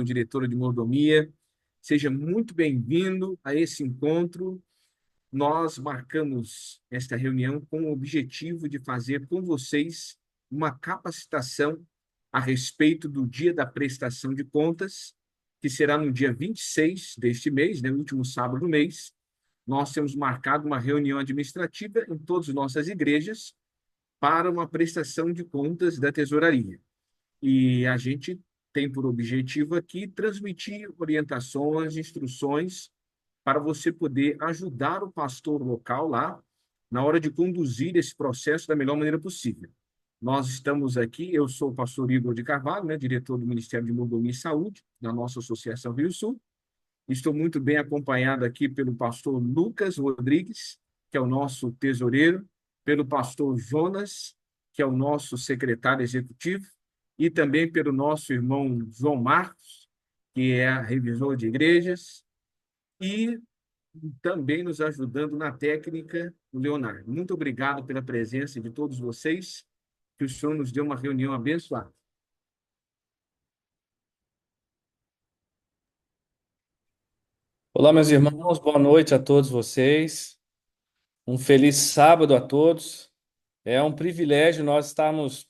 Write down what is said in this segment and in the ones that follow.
diretora de mordomia. Seja muito bem-vindo a esse encontro. Nós marcamos esta reunião com o objetivo de fazer com vocês uma capacitação a respeito do dia da prestação de contas, que será no dia 26 deste mês, né, último sábado do mês. Nós temos marcado uma reunião administrativa em todas as nossas igrejas para uma prestação de contas da tesouraria. E a gente tem por objetivo aqui transmitir orientações, instruções para você poder ajudar o pastor local lá na hora de conduzir esse processo da melhor maneira possível. Nós estamos aqui, eu sou o pastor Igor de Carvalho, né, diretor do Ministério de Mordomia e Saúde, da nossa Associação Rio Sul. Estou muito bem acompanhado aqui pelo pastor Lucas Rodrigues, que é o nosso tesoureiro, pelo pastor Jonas, que é o nosso secretário executivo, e também pelo nosso irmão João Marcos, que é revisor de igrejas, e também nos ajudando na técnica, o Leonardo. Muito obrigado pela presença de todos vocês, que o Senhor nos deu uma reunião abençoada. Olá, meus irmãos, boa noite a todos vocês. Um feliz sábado a todos. É um privilégio nós estarmos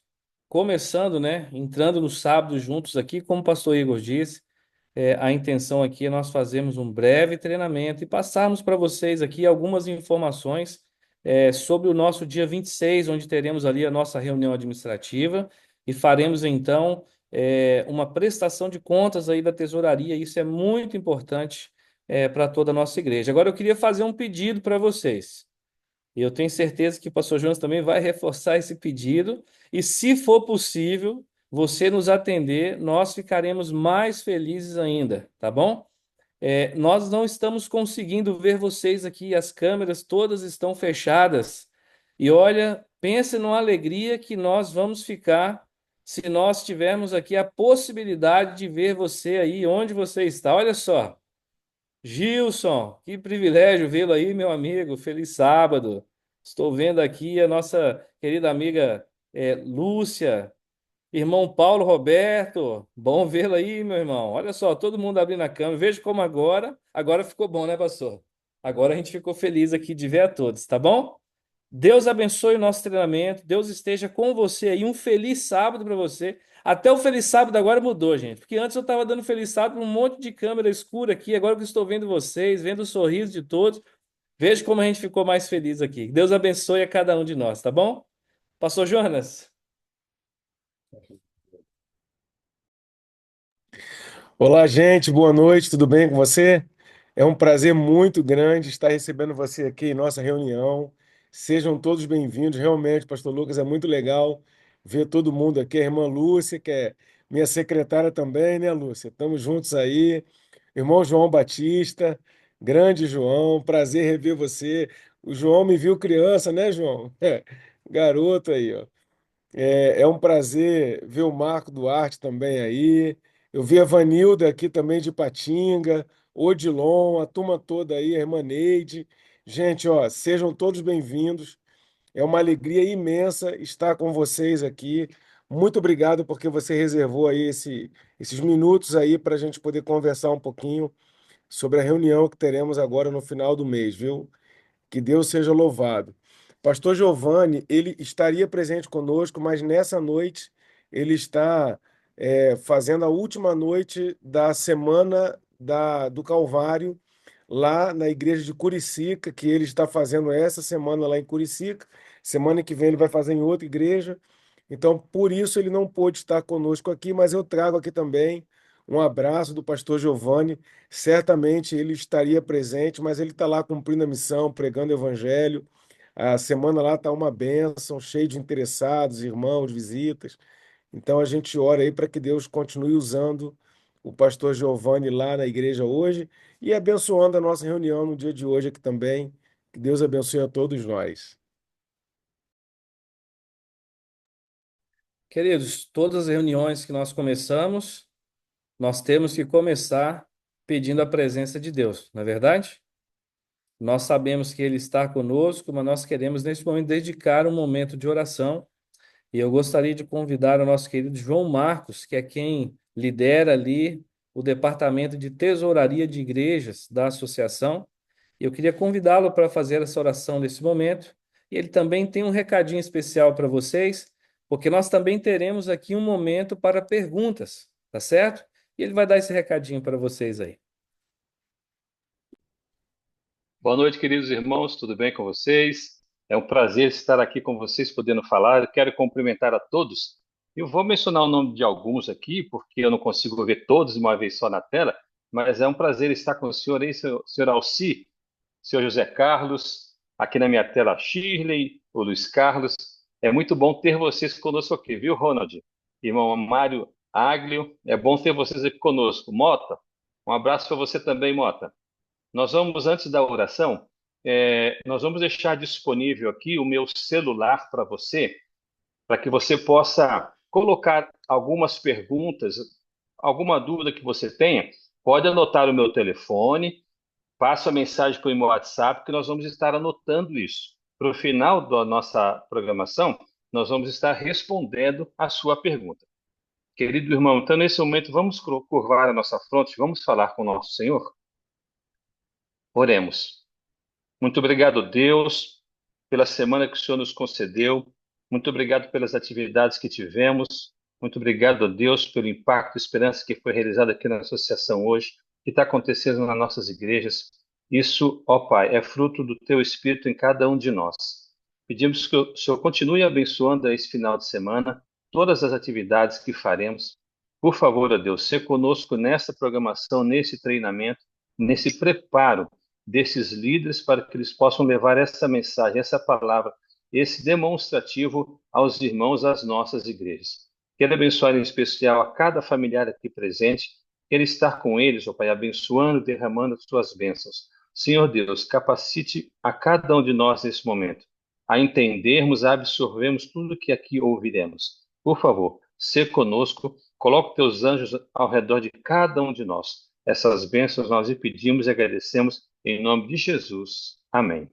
começando, né? Entrando no sábado juntos aqui, como o pastor Igor disse. A intenção aqui é nós fazermos um breve treinamento e passarmos para vocês aqui algumas informações sobre o nosso dia 26, onde teremos ali a nossa reunião administrativa e faremos então uma prestação de contas aí da tesouraria. Isso é muito importante para toda a nossa igreja. Agora eu queria fazer um pedido para vocês. E eu tenho certeza que o pastor Jonas também vai reforçar esse pedido. E se for possível, você nos atender, nós ficaremos mais felizes ainda, tá bom? Nós não estamos conseguindo ver vocês aqui, as câmeras todas estão fechadas. E olha, pense numa alegria que nós vamos ficar se nós tivermos aqui a possibilidade de ver você aí onde você está. Olha só. Gilson, que privilégio vê-lo aí, meu amigo. Feliz sábado. Estou vendo aqui a nossa querida amiga Lúcia, irmão Paulo Roberto. Bom vê-lo aí, meu irmão. Olha só, todo mundo abrindo a câmera. Veja como agora ficou bom, né, pastor? Agora a gente ficou feliz aqui de ver a todos, tá bom? Deus abençoe o nosso treinamento. Deus esteja com você aí. Um feliz sábado para você. Até o feliz sábado agora mudou, gente. Porque antes eu estava dando feliz sábado para um monte de câmera escura aqui. Agora que eu estou vendo vocês, vendo o sorriso de todos, veja como a gente ficou mais feliz aqui. Deus abençoe a cada um de nós, tá bom? Pastor Jonas. Olá, gente, boa noite, tudo bem com você? É um prazer muito grande estar recebendo você aqui em nossa reunião. Sejam todos bem-vindos. Realmente, Pastor Lucas, é muito legal ver todo mundo aqui. A irmã Lúcia, que é minha secretária também, né, Lúcia? Estamos juntos aí. Irmão João Batista, grande João, prazer rever você. O João me viu criança, né, João? Garoto aí, ó. É um prazer ver o Marco Duarte também aí. Eu vi a Vanilda aqui também de Patinga, Odilon, a turma toda aí, a irmã Neide. Gente, ó, sejam todos bem-vindos. É uma alegria imensa estar com vocês aqui. Muito obrigado porque você reservou aí esses minutos aí para a gente poder conversar um pouquinho sobre a reunião que teremos agora no final do mês, viu? Que Deus seja louvado. Pastor Giovanni, ele estaria presente conosco, mas nessa noite ele está fazendo a última noite da semana do Calvário, lá na igreja de Curicica, que ele está fazendo essa semana lá em Curicica. Semana que vem ele vai fazer em outra igreja. Então, por isso ele não pôde estar conosco aqui, mas eu trago aqui também um abraço do pastor Giovanni. Certamente ele estaria presente, mas ele está lá cumprindo a missão, pregando o evangelho. A semana lá está uma bênção, cheio de interessados, irmãos, visitas. Então a gente ora aí para que Deus continue usando o pastor Giovanni lá na igreja hoje e abençoando a nossa reunião no dia de hoje aqui também. Que Deus abençoe a todos nós. Queridos, todas as reuniões que nós começamos, nós temos que começar pedindo a presença de Deus, não é verdade? Nós sabemos que Ele está conosco, mas nós queremos, nesse momento, dedicar um momento de oração. E eu gostaria de convidar o nosso querido João Marcos, que é quem lidera ali o departamento de tesouraria de igrejas da associação. E eu queria convidá-lo para fazer essa oração nesse momento. E ele também tem um recadinho especial para vocês, porque nós também teremos aqui um momento para perguntas, tá certo? E ele vai dar esse recadinho para vocês aí. Boa noite, queridos irmãos, tudo bem com vocês? É um prazer estar aqui com vocês, podendo falar. Eu quero cumprimentar a todos. Eu vou mencionar o nome de alguns aqui, porque eu não consigo ver todos de uma vez só na tela, mas é um prazer estar com o senhor aí, senhor Alci, senhor José Carlos, aqui na minha tela, Shirley, o Luiz Carlos. É muito bom ter vocês conosco aqui, viu, Ronald? Irmão Mário Aglio, é bom ter vocês aqui conosco. Mota, um abraço para você também, Mota. Nós vamos, antes da oração, nós vamos deixar disponível aqui o meu celular para você, para que você possa colocar algumas perguntas, alguma dúvida que você tenha. Pode anotar o meu telefone, passa a mensagem para o meu WhatsApp, que nós vamos estar anotando isso. Para o final da nossa programação, nós vamos estar respondendo a sua pergunta. Querido irmão, então nesse momento vamos curvar a nossa fronte, vamos falar com o nosso Senhor? Oremos. Muito obrigado, Deus, pela semana que o Senhor nos concedeu. Muito obrigado pelas atividades que tivemos. Muito obrigado, Deus, pelo impacto e esperança que foi realizado aqui na associação hoje, que está acontecendo nas nossas igrejas. Isso, ó Pai, é fruto do Teu Espírito em cada um de nós. Pedimos que o Senhor continue abençoando esse final de semana, todas as atividades que faremos. Por favor, ó Deus, seja conosco nessa programação, nesse treinamento, nesse preparo desses líderes para que eles possam levar essa mensagem, essa palavra, esse demonstrativo aos irmãos das nossas igrejas. Quero abençoar em especial a cada familiar aqui presente, quero estar com eles, ó Pai, abençoando, derramando as suas bênçãos. Senhor Deus, capacite a cada um de nós nesse momento, a entendermos, a absorvermos tudo que aqui ouviremos. Por favor, ser conosco, coloque teus anjos ao redor de cada um de nós. Essas bênçãos nós lhe pedimos e agradecemos em nome de Jesus. Amém.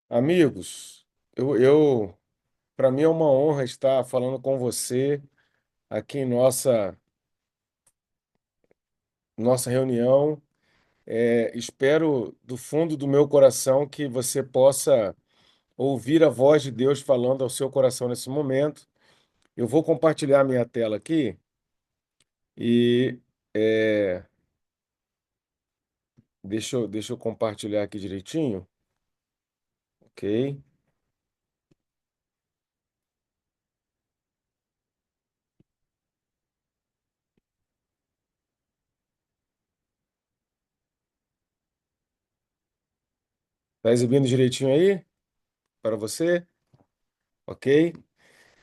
Amigos, para mim é uma honra estar falando com você aqui em nossa reunião. Espero do fundo do meu coração que você possa ouvir a voz de Deus falando ao seu coração nesse momento. Eu vou compartilhar minha tela aqui e é, deixa eu compartilhar aqui direitinho. Ok. Tá exibindo direitinho aí para você? Ok.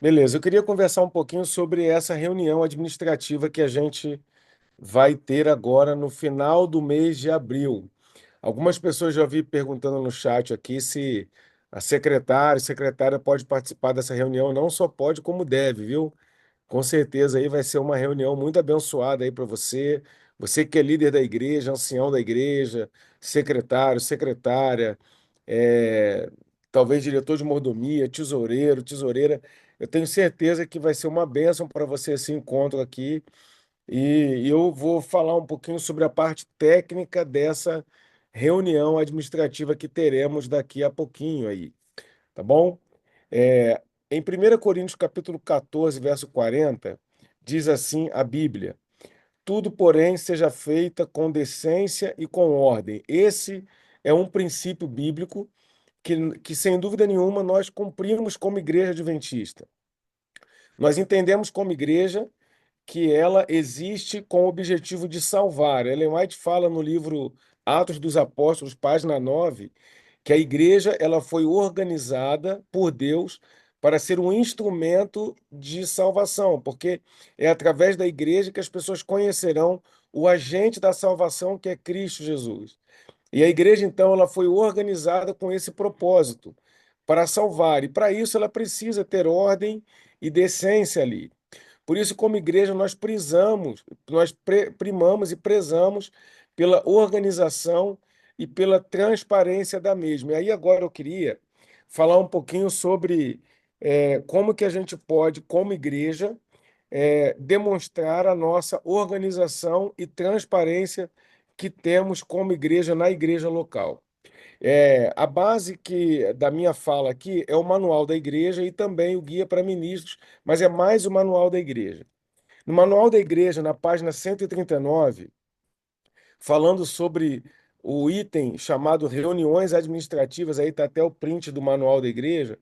Beleza. Eu queria conversar um pouquinho sobre essa reunião administrativa que a gente vai ter agora no final do mês de abril. Algumas pessoas já vi perguntando no chat aqui se a secretária pode participar dessa reunião. Não só pode, como deve, viu? Com certeza aí vai ser uma reunião muito abençoada aí para você. Você que é líder da igreja, ancião da igreja, secretário, secretária, é, talvez diretor de mordomia, tesoureiro, tesoureira. Eu tenho certeza que vai ser uma bênção para você esse encontro aqui. E eu vou falar um pouquinho sobre a parte técnica dessa reunião administrativa que teremos daqui a pouquinho aí, tá bom? É, em 1 Coríntios capítulo 14, verso 40, diz assim a Bíblia: tudo, porém, seja feita com decência e com ordem. Esse é um princípio bíblico que sem dúvida nenhuma, nós cumprimos como igreja adventista. Nós entendemos como igreja que ela existe com o objetivo de salvar. Ellen White fala no livro Atos dos Apóstolos, página 9, que a igreja ela foi organizada por Deus para ser um instrumento de salvação, porque é através da igreja que as pessoas conhecerão o agente da salvação, que é Cristo Jesus. E a igreja, então, ela foi organizada com esse propósito, para salvar. E para isso ela precisa ter ordem e decência ali. Por isso, como igreja, primamos e prezamos pela organização e pela transparência da mesma. E aí agora eu queria falar um pouquinho sobre como que a gente pode, como igreja, demonstrar a nossa organização e transparência que temos como igreja na igreja local. A base da minha fala aqui é o manual da igreja e também o guia para ministros, mas é mais o manual da igreja. No manual da igreja, na página 139, falando sobre o item chamado reuniões administrativas, aí está até o print do manual da igreja,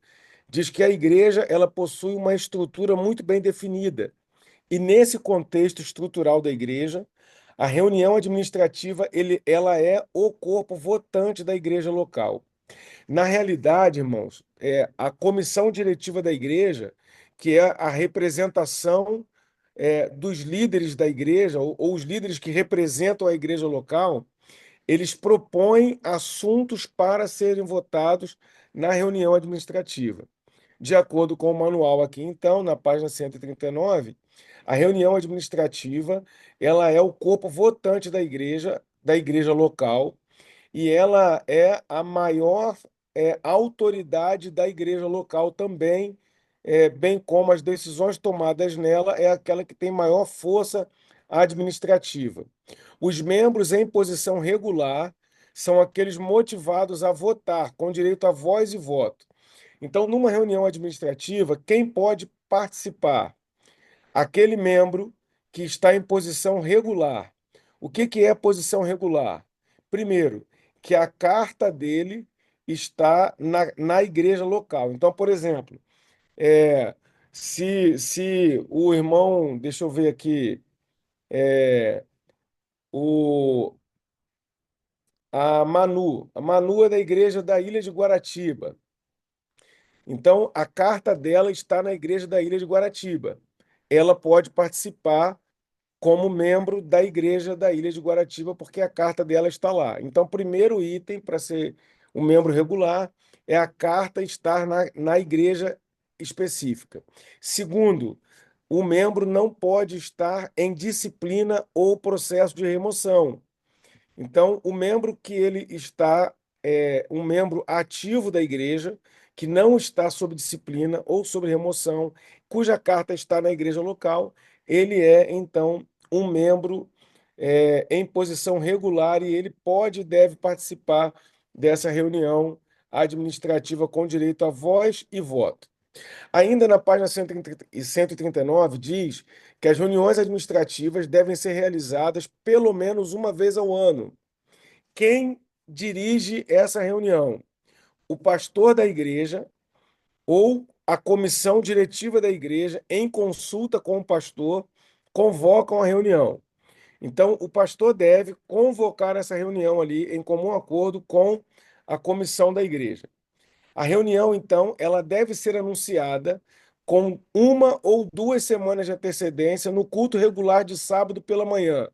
diz que a igreja ela possui uma estrutura muito bem definida. E nesse contexto estrutural da igreja, a reunião administrativa ela é o corpo votante da igreja local. Na realidade, irmãos, a comissão diretiva da igreja, que é a representação dos líderes da igreja, ou os líderes que representam a igreja local, eles propõem assuntos para serem votados na reunião administrativa. De acordo com o manual aqui, então, na página 139, a reunião administrativa, ela é o corpo votante da igreja local, e ela é a maior autoridade da igreja local também, bem como as decisões tomadas nela é aquela que tem maior força administrativa. Os membros em posição regular são aqueles motivados a votar, com direito a voz e voto. Então, numa reunião administrativa, quem pode participar? Aquele membro que está em posição regular. O que é posição regular? Primeiro, que a carta dele está na igreja local. Então, por exemplo, se o irmão, deixa eu ver aqui, é, o, a Manu é da igreja da Ilha de Guaratiba. Então, a carta dela está na igreja da Ilha de Guaratiba. Ela pode participar como membro da igreja da Ilha de Guaratiba, porque a carta dela está lá. Então, primeiro item para ser um membro regular é a carta estar na igreja específica. Segundo, o membro não pode estar em disciplina ou processo de remoção. Então, o membro que ele está um membro ativo da igreja, que não está sob disciplina ou sob remoção, cuja carta está na igreja local, ele é, então, um membro em posição regular e ele pode e deve participar dessa reunião administrativa com direito a voz e voto. Ainda na página 139, diz que as reuniões administrativas devem ser realizadas pelo menos uma vez ao ano. Quem dirige essa reunião? O pastor da igreja ou a comissão diretiva da igreja, em consulta com o pastor, convocam a reunião. Então, o pastor deve convocar essa reunião ali em comum acordo com a comissão da igreja. A reunião, então, ela deve ser anunciada com 1 ou 2 semanas de antecedência no culto regular de sábado pela manhã,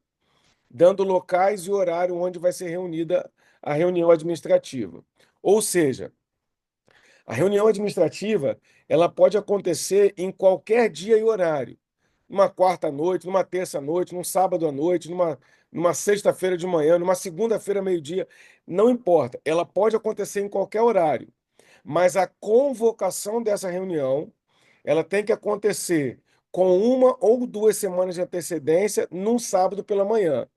dando locais e horário onde vai ser reunida a reunião administrativa. Ou seja, a reunião administrativa, ela pode acontecer em qualquer dia e horário. Numa quarta à noite, numa terça à noite, num sábado à noite, numa sexta-feira de manhã, numa segunda-feira meio-dia, não importa. Ela pode acontecer em qualquer horário. Mas a convocação dessa reunião, ela tem que acontecer com 1 ou 2 semanas de antecedência num sábado pela manhã.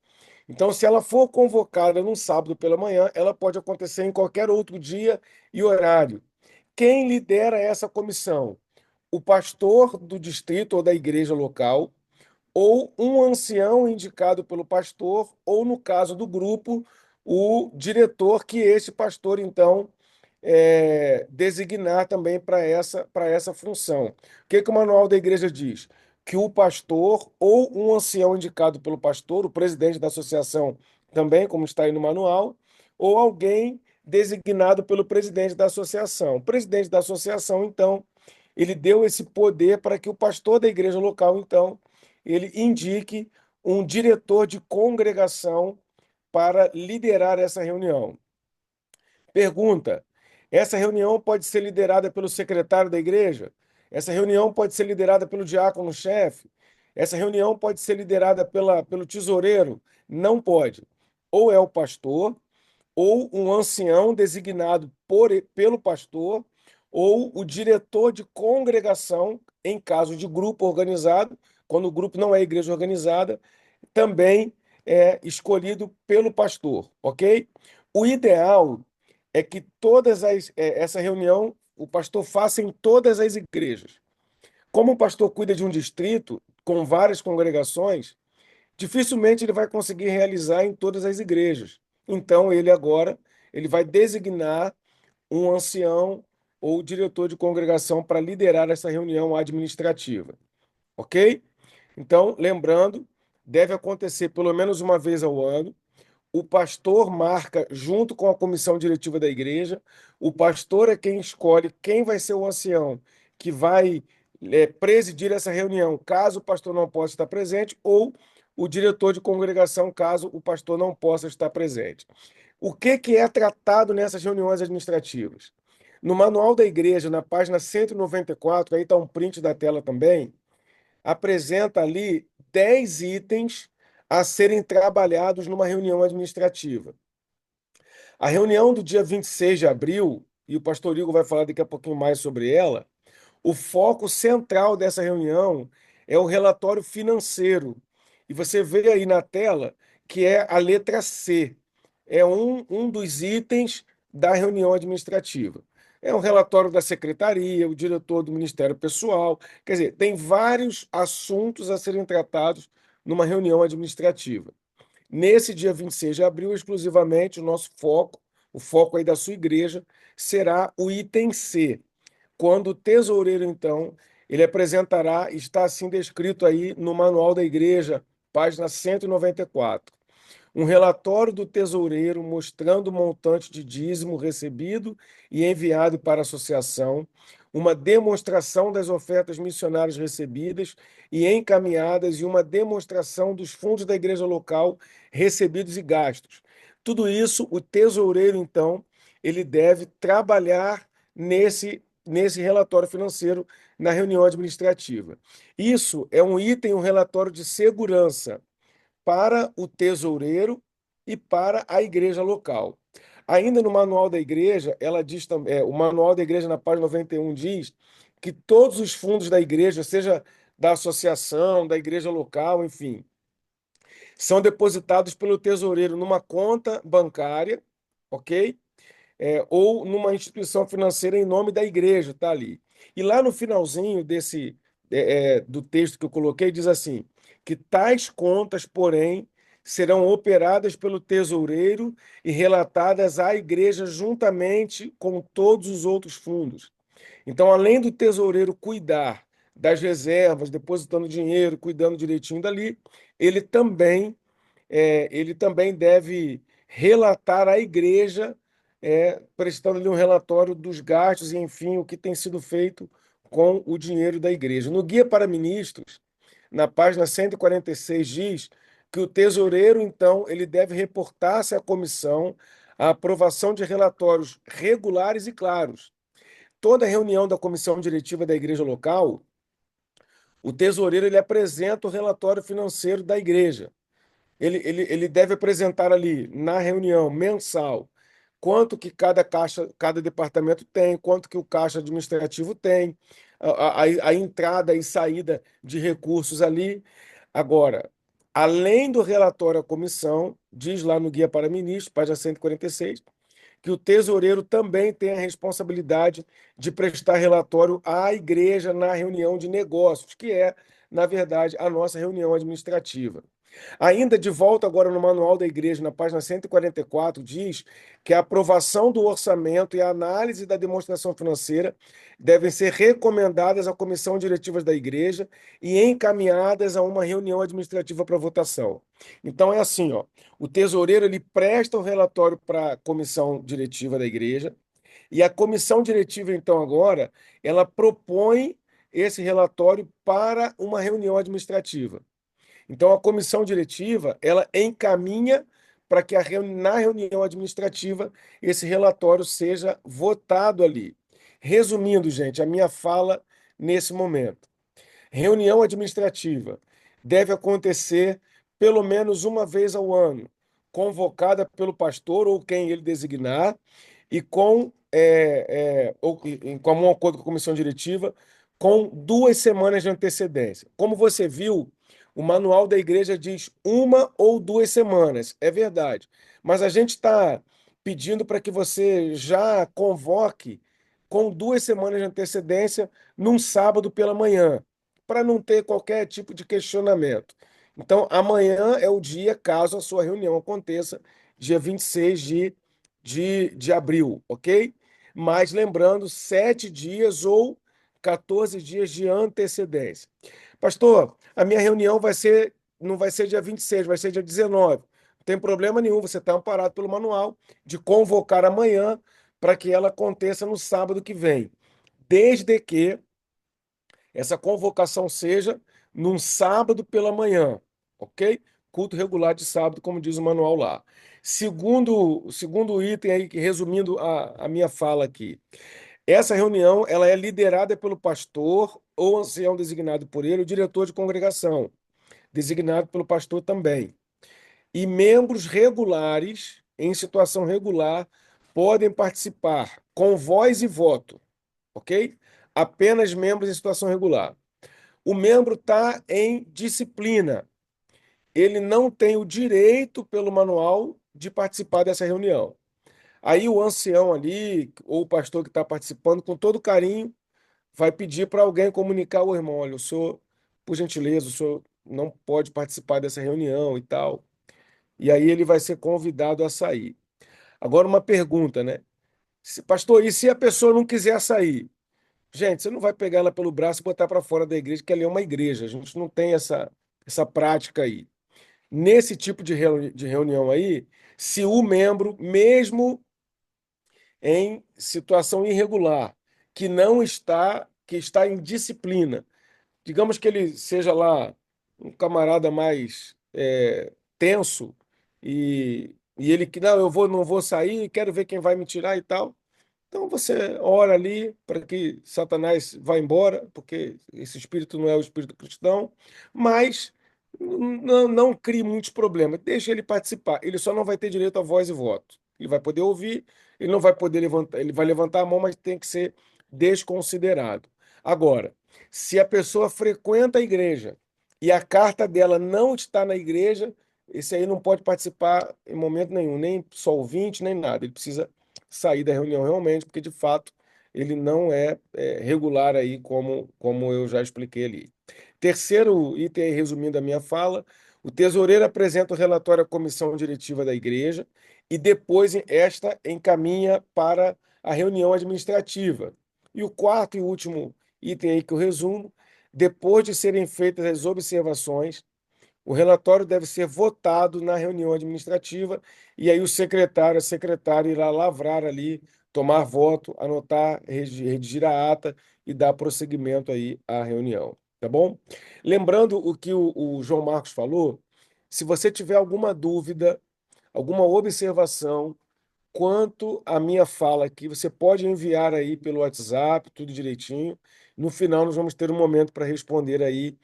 Então, se ela for convocada num sábado pela manhã, ela pode acontecer em qualquer outro dia e horário. Quem lidera essa comissão? O pastor do distrito ou da igreja local, ou um ancião indicado pelo pastor, ou, no caso do grupo, o diretor que esse pastor, então, designar também para essa função. O que o manual da igreja diz? Que o pastor ou um ancião indicado pelo pastor, o presidente da associação também, como está aí no manual, ou alguém designado pelo presidente da associação. O presidente da associação, então, ele deu esse poder para que o pastor da igreja local, então, ele indique um diretor de congregação para liderar essa reunião. Pergunta: essa reunião pode ser liderada pelo secretário da igreja? Essa reunião pode ser liderada pelo diácono-chefe? Essa reunião pode ser liderada pelo tesoureiro? Não pode. Ou é o pastor, ou um ancião designado pelo pastor, ou o diretor de congregação, em caso de grupo organizado, quando o grupo não é igreja organizada, também é escolhido pelo pastor, ok? O ideal é que essa reunião o pastor faça em todas as igrejas. Como o pastor cuida de um distrito com várias congregações, dificilmente ele vai conseguir realizar em todas as igrejas. Então, ele vai designar um ancião ou diretor de congregação para liderar essa reunião administrativa, ok? Então, lembrando, deve acontecer pelo menos uma vez ao ano. O pastor marca junto com a comissão diretiva da igreja. O pastor é quem escolhe quem vai ser o ancião que vai presidir essa reunião, caso o pastor não possa estar presente, ou o diretor de congregação, caso o pastor não possa estar presente. O que é tratado nessas reuniões administrativas? No manual da igreja, na página 194, aí está um print da tela também, apresenta ali 10 itens a serem trabalhados numa reunião administrativa. A reunião do dia 26 de abril, e o pastor Igor vai falar daqui a pouquinho mais sobre ela, o foco central dessa reunião é o relatório financeiro. E você vê aí na tela que é a letra C. É um dos itens da reunião administrativa. É um relatório da secretaria, o diretor do Ministério Pessoal. Quer dizer, tem vários assuntos a serem tratados numa reunião administrativa. Nesse dia 26 de abril, exclusivamente, o nosso foco, o foco aí da sua igreja, será o item C, quando o tesoureiro, então, ele apresentará, está assim descrito aí no Manual da Igreja, página 194, um relatório do tesoureiro mostrando o montante de dízimo recebido e enviado para a associação, uma demonstração das ofertas missionárias recebidas e encaminhadas e uma demonstração dos fundos da igreja local recebidos e gastos. Tudo isso, o tesoureiro, então, ele deve trabalhar nesse relatório financeiro na reunião administrativa. Isso é um item, um relatório de segurança para o tesoureiro e para a igreja local. Ainda no manual da igreja, ela diz também, o manual da igreja na página 91 diz que todos os fundos da igreja, seja da associação, da igreja local, enfim, são depositados pelo tesoureiro numa conta bancária, ok? Ou numa instituição financeira em nome da igreja, tá ali. E lá no finalzinho do texto que eu coloquei, diz assim, que tais contas, porém, serão operadas pelo tesoureiro e relatadas à igreja juntamente com todos os outros fundos. Então, além do tesoureiro cuidar das reservas, depositando dinheiro, cuidando direitinho dali, ele também ele também deve relatar à igreja, prestando-lhe um relatório dos gastos e, enfim, o que tem sido feito com o dinheiro da igreja. No Guia para Ministros, na página 146, diz que o tesoureiro, então, ele deve reportar-se à comissão a aprovação de relatórios regulares e claros. Toda reunião da comissão diretiva da igreja local, o tesoureiro ele apresenta o relatório financeiro da igreja. Ele deve apresentar ali na reunião mensal quanto que cada caixa, cada departamento tem, quanto que o caixa administrativo tem, a entrada e saída de recursos ali. Agora, além do relatório à comissão, diz lá no Guia para Ministros, página 146, que o tesoureiro também tem a responsabilidade de prestar relatório à igreja na reunião de negócios, que é, na verdade, a nossa reunião administrativa. Ainda de volta agora no Manual da Igreja, na página 144, diz que a aprovação do orçamento e a análise da demonstração financeira devem ser recomendadas à comissão diretiva da Igreja e encaminhadas a uma reunião administrativa para votação. Então é assim, ó, o tesoureiro ele presta o relatório para a comissão diretiva da Igreja e a comissão diretiva, então, agora, ela propõe esse relatório para uma reunião administrativa. Então, a comissão diretiva, ela encaminha para que na reunião administrativa esse relatório seja votado ali. Resumindo, gente, a minha fala nesse momento. Reunião administrativa deve acontecer pelo menos uma vez ao ano, convocada pelo pastor ou quem ele designar, e com ou em comum acordo com a comissão diretiva, com 2 semanas de antecedência. Como você viu, o manual da igreja diz 1 ou 2 semanas, é verdade. Mas a gente está pedindo para que você já convoque com 2 semanas de antecedência num sábado pela manhã, para não ter qualquer tipo de questionamento. Então, amanhã é o dia, caso a sua reunião aconteça, dia 26 de abril, ok? Mas lembrando, 7 dias ou 14 dias de antecedência. Pastor, a minha reunião não vai ser dia 26, vai ser dia 19. Não tem problema nenhum, você está amparado pelo manual de convocar amanhã para que ela aconteça no sábado que vem, desde que essa convocação seja num sábado pela manhã, ok? Culto regular de sábado, como diz o manual lá. Segundo item aí, resumindo a minha fala aqui. Essa reunião ela é liderada pelo pastor ou ancião designado por ele, o diretor de congregação, designado pelo pastor também. E membros regulares, em situação regular, podem participar com voz e voto, ok? Apenas membros em situação regular. O membro está em disciplina. Ele não tem o direito, pelo manual, de participar dessa reunião. Aí o ancião ali, ou o pastor que está participando, com todo carinho, vai pedir para alguém comunicar ao irmão: olha, o senhor, por gentileza, o senhor não pode participar dessa reunião e tal. E aí ele vai ser convidado a sair. Agora, uma pergunta, né? Pastor, e se a pessoa não quiser sair? Gente, você não vai pegar ela pelo braço e botar para fora da igreja, que ali é uma igreja. A gente não tem essa prática aí. Nesse tipo de reunião aí, se o membro, mesmo em situação irregular, que está em disciplina, digamos que ele seja lá um camarada mais tenso e ele que não, não vou sair, quero ver quem vai me tirar e tal. Então você ora ali para que Satanás vá embora, porque esse espírito não é o espírito cristão, mas não crie muitos problemas. Deixa ele participar. Ele só não vai ter direito a voz e voto. Ele vai poder ouvir, ele não vai poder levantar, ele vai levantar a mão, mas tem que ser desconsiderado. Agora, se a pessoa frequenta a igreja e a carta dela não está na igreja, esse aí não pode participar em momento nenhum, nem só ouvinte, nem nada. Ele precisa sair da reunião realmente, porque de fato ele não é regular aí, como eu já expliquei ali. Terceiro item, aí, resumindo a minha fala, o tesoureiro apresenta o relatório à comissão diretiva da igreja e depois esta encaminha para a reunião administrativa. E o quarto e último item aí que eu resumo, depois de serem feitas as observações, o relatório deve ser votado na reunião administrativa e aí o secretário, a secretária irá lavrar ali, tomar voto, anotar, redigir a ata e dar prosseguimento aí à reunião, tá bom? Lembrando o que o João Marcos falou, se você tiver alguma dúvida, alguma observação quanto à minha fala aqui, você pode enviar aí pelo WhatsApp, tudo direitinho. No final nós vamos ter um momento para responder aí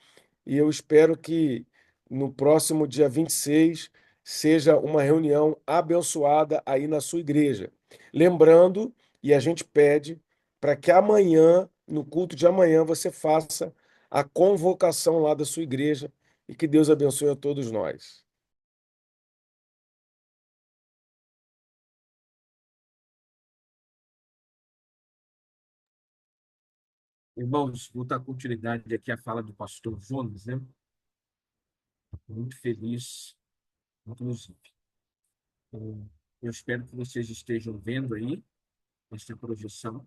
e eu espero que no próximo dia 26 seja uma reunião abençoada aí na sua igreja. Lembrando, e a gente pede, para que amanhã, no culto de amanhã, você faça a convocação lá da sua igreja e que Deus abençoe a todos nós. Irmãos, vou dar continuidade aqui à fala do pastor Jonas, né? Muito feliz, inclusive. Eu espero que vocês estejam vendo aí esta projeção.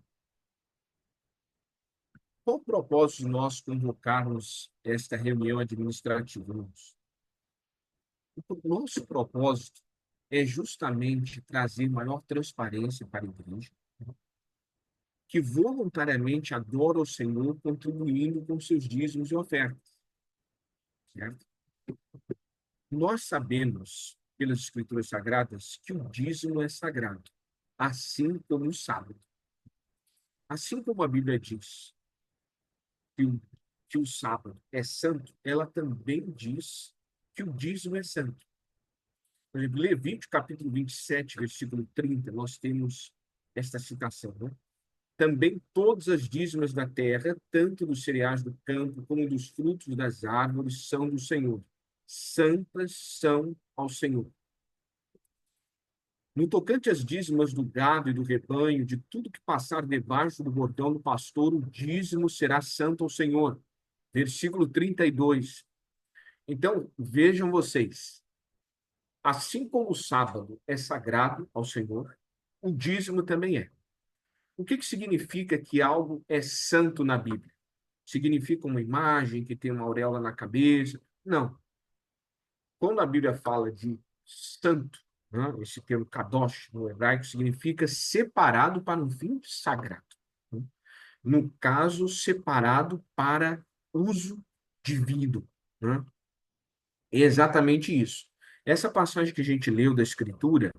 Qual o propósito de nós convocarmos esta reunião administrativa, irmãos? O nosso propósito é justamente trazer maior transparência para a igreja, que voluntariamente adora o Senhor, contribuindo com seus dízimos e ofertas, certo? Nós sabemos, pelas Escrituras Sagradas, que o dízimo é sagrado, assim como o sábado. Assim como a Bíblia diz que o sábado é santo, ela também diz que o dízimo é santo. Por exemplo, Levítico, capítulo 27, versículo 30, nós temos esta citação, né? Também todas as dízimas da terra, tanto dos cereais do campo como dos frutos das árvores, são do Senhor. Santas são ao Senhor. No tocante às dízimas do gado e do rebanho, de tudo que passar debaixo do bordão do pastor, o dízimo será santo ao Senhor. Versículo 32. Então, vejam vocês, assim como o sábado é sagrado ao Senhor, o dízimo também é. O que significa que algo é santo na Bíblia? Significa uma imagem que tem uma auréola na cabeça? Não. Quando a Bíblia fala de santo, né, esse termo kadosh no hebraico significa separado para um fim sagrado. Né? No caso, separado para uso divino. Né? É exatamente isso. Essa passagem que a gente leu da Escritura,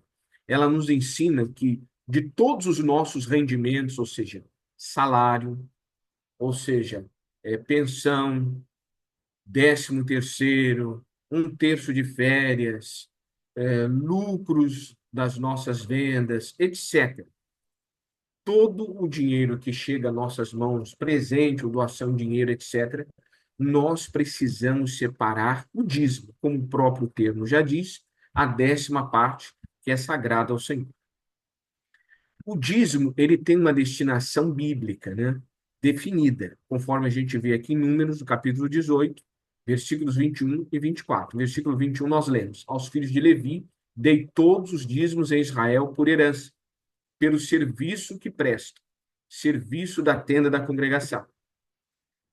ela nos ensina que de todos os nossos rendimentos, ou seja, salário, ou seja, pensão, 13º, um terço de férias, lucros das nossas vendas, etc. Todo o dinheiro que chega às nossas mãos, presente ou doação, dinheiro, etc., nós precisamos separar o dízimo, como o próprio termo já diz, a 10ª parte, que é sagrada ao Senhor. O dízimo, ele tem uma destinação bíblica, né? Definida, conforme a gente vê aqui em Números, no capítulo 18, versículos 21 e 24. Versículo 21 nós lemos: aos filhos de Levi dei todos os dízimos em Israel por herança, pelo serviço que prestam, serviço da tenda da congregação.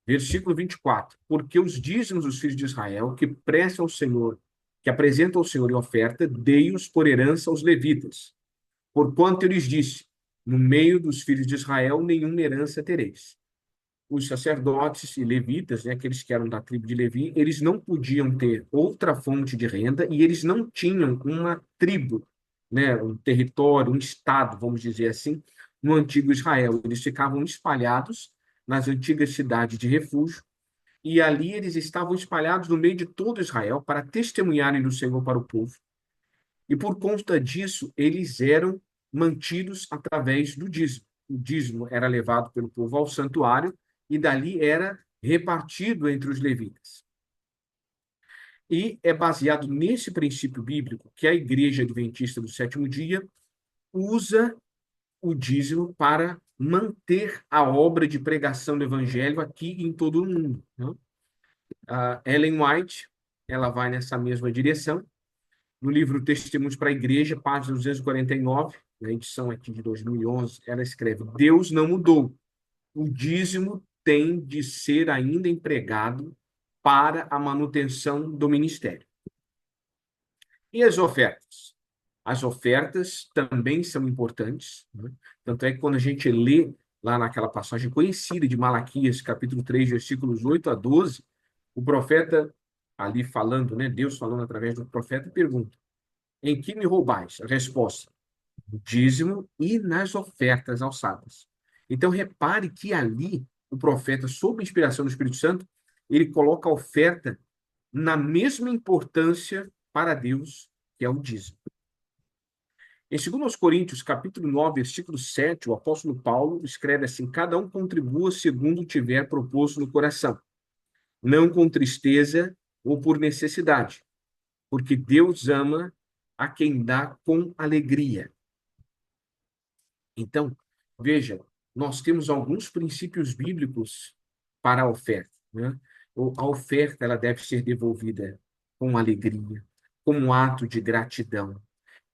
Versículo 24: porque os dízimos dos filhos de Israel que prestam ao Senhor, que apresentam ao Senhor em oferta, dei-os por herança aos levitas. Porquanto eu lhes disse: no meio dos filhos de Israel nenhuma herança tereis. Os sacerdotes e levitas, né, aqueles que eram da tribo de Levi, eles não podiam ter outra fonte de renda e eles não tinham uma tribo, né, um território, um estado, vamos dizer assim, no antigo Israel. Eles ficavam espalhados nas antigas cidades de refúgio e ali eles estavam espalhados no meio de todo Israel para testemunharem do Senhor para o povo. E por conta disso, eles eram mantidos através do dízimo. O dízimo era levado pelo povo ao santuário e dali era repartido entre os levitas. E é baseado nesse princípio bíblico que a Igreja Adventista do Sétimo Dia usa o dízimo para manter a obra de pregação do Evangelho aqui em todo o mundo. Né? A Ellen White, ela vai nessa mesma direção. No livro Testemunhos para a Igreja, página 249, na edição aqui de 2011, ela escreve: Deus não mudou. O dízimo tem de ser ainda empregado para a manutenção do ministério. E as ofertas? As ofertas também são importantes. Né? Tanto é que quando a gente lê lá naquela passagem conhecida de Malaquias, capítulo 3, versículos 8 a 12, o profeta ali falando, né, Deus falando através do profeta, pergunta: em que me roubais? A resposta: no dízimo e nas ofertas alçadas. Então, repare que ali o profeta, sob inspiração do Espírito Santo, ele coloca a oferta na mesma importância para Deus, que é o dízimo. Em 2 Coríntios, capítulo 9, versículo 7, o apóstolo Paulo escreve assim: cada um contribua segundo tiver proposto no coração, não com tristeza ou por necessidade, porque Deus ama a quem dá com alegria. Então, veja, nós temos alguns princípios bíblicos para a oferta. Né? A oferta ela deve ser devolvida com alegria, como um ato de gratidão,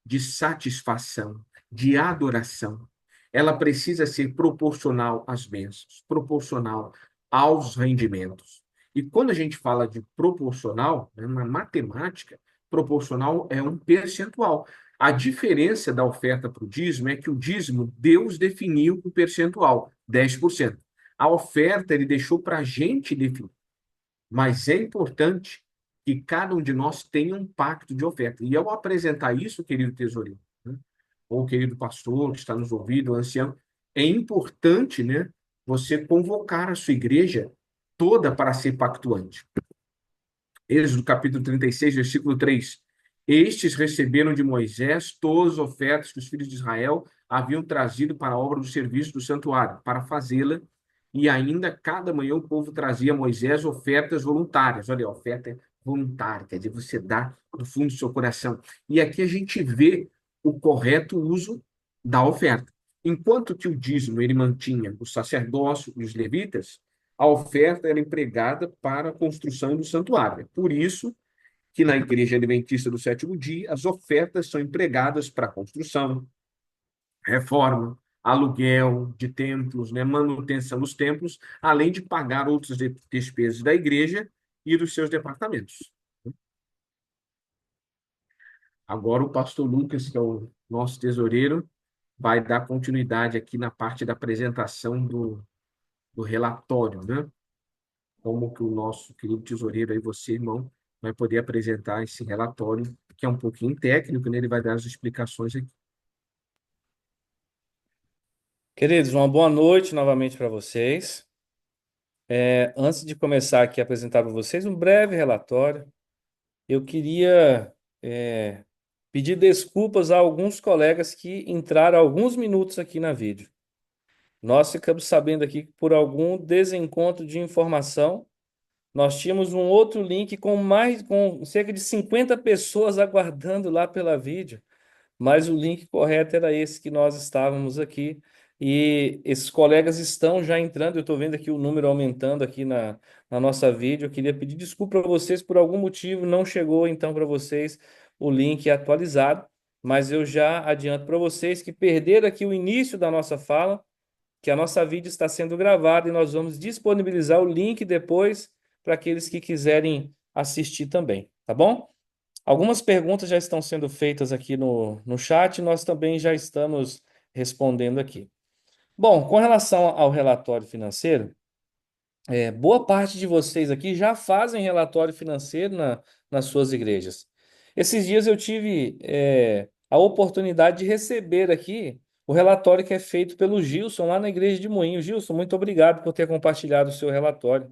de satisfação, de adoração. Ela precisa ser proporcional às bênçãos, proporcional aos rendimentos. E quando a gente fala de proporcional, né, na matemática, proporcional é um percentual. A diferença da oferta para o dízimo é que o dízimo, Deus definiu o percentual, 10%. A oferta ele deixou para a gente definir. Mas é importante que cada um de nós tenha um pacto de oferta. E ao apresentar isso, querido tesoureiro, né, ou querido pastor que está nos ouvindo, ancião, é importante, né, você convocar a sua igreja toda para ser pactuante. Êxodo capítulo 36, versículo 3. Estes receberam de Moisés todas as ofertas que os filhos de Israel haviam trazido para a obra do serviço do santuário, para fazê-la, e ainda cada manhã o povo trazia a Moisés ofertas voluntárias. Olha, oferta voluntária, quer dizer, você dá do fundo do seu coração. E aqui a gente vê o correto uso da oferta. Enquanto que o dízimo ele mantinha o sacerdócio e os levitas, a oferta era empregada para a construção do santuário. É por isso que na Igreja Adventista do Sétimo Dia, as ofertas são empregadas para a construção, reforma, aluguel de templos, né, manutenção dos templos, além de pagar outras despesas da igreja e dos seus departamentos. Agora o pastor Lucas, que é o nosso tesoureiro, vai dar continuidade aqui na parte da apresentação do relatório, né? Como que o nosso querido tesoureiro aí, você, irmão, vai poder apresentar esse relatório, que é um pouquinho técnico, né? Ele vai dar as explicações aqui. Queridos, uma boa noite novamente para vocês. Antes de começar aqui a apresentar para vocês um breve relatório, eu queria pedir desculpas a alguns colegas que entraram alguns minutos aqui na vídeo. Nós ficamos sabendo aqui que por algum desencontro de informação, nós tínhamos um outro link com cerca de 50 pessoas aguardando lá pela vídeo, mas o link correto era esse que nós estávamos aqui. E esses colegas estão já entrando, eu estou vendo aqui o número aumentando aqui na nossa vídeo. Eu queria pedir desculpa para vocês, por algum motivo não chegou então para vocês o link atualizado, mas eu já adianto para vocês que perderam aqui o início da nossa fala, que a nossa vídeo está sendo gravada e nós vamos disponibilizar o link depois para aqueles que quiserem assistir também, tá bom? Algumas perguntas já estão sendo feitas aqui no chat, nós também já estamos respondendo aqui. Bom, com relação ao relatório financeiro, boa parte de vocês aqui já fazem relatório financeiro nas suas igrejas. Esses dias eu tive a oportunidade de receber aqui o relatório que é feito pelo Gilson lá na igreja de Moinho. Gilson, muito obrigado por ter compartilhado o seu relatório.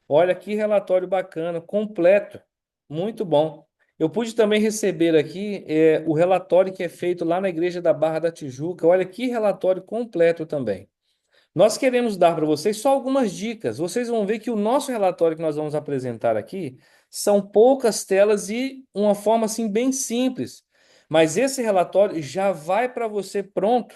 Olha que relatório bacana, completo, muito bom. Eu pude também receber aqui o relatório que é feito lá na igreja da Barra da Tijuca. Olha que relatório completo também. Nós queremos dar para vocês só algumas dicas. Vocês vão ver que o nosso relatório que nós vamos apresentar aqui são poucas telas e uma forma assim bem simples. Mas esse relatório já vai para você pronto,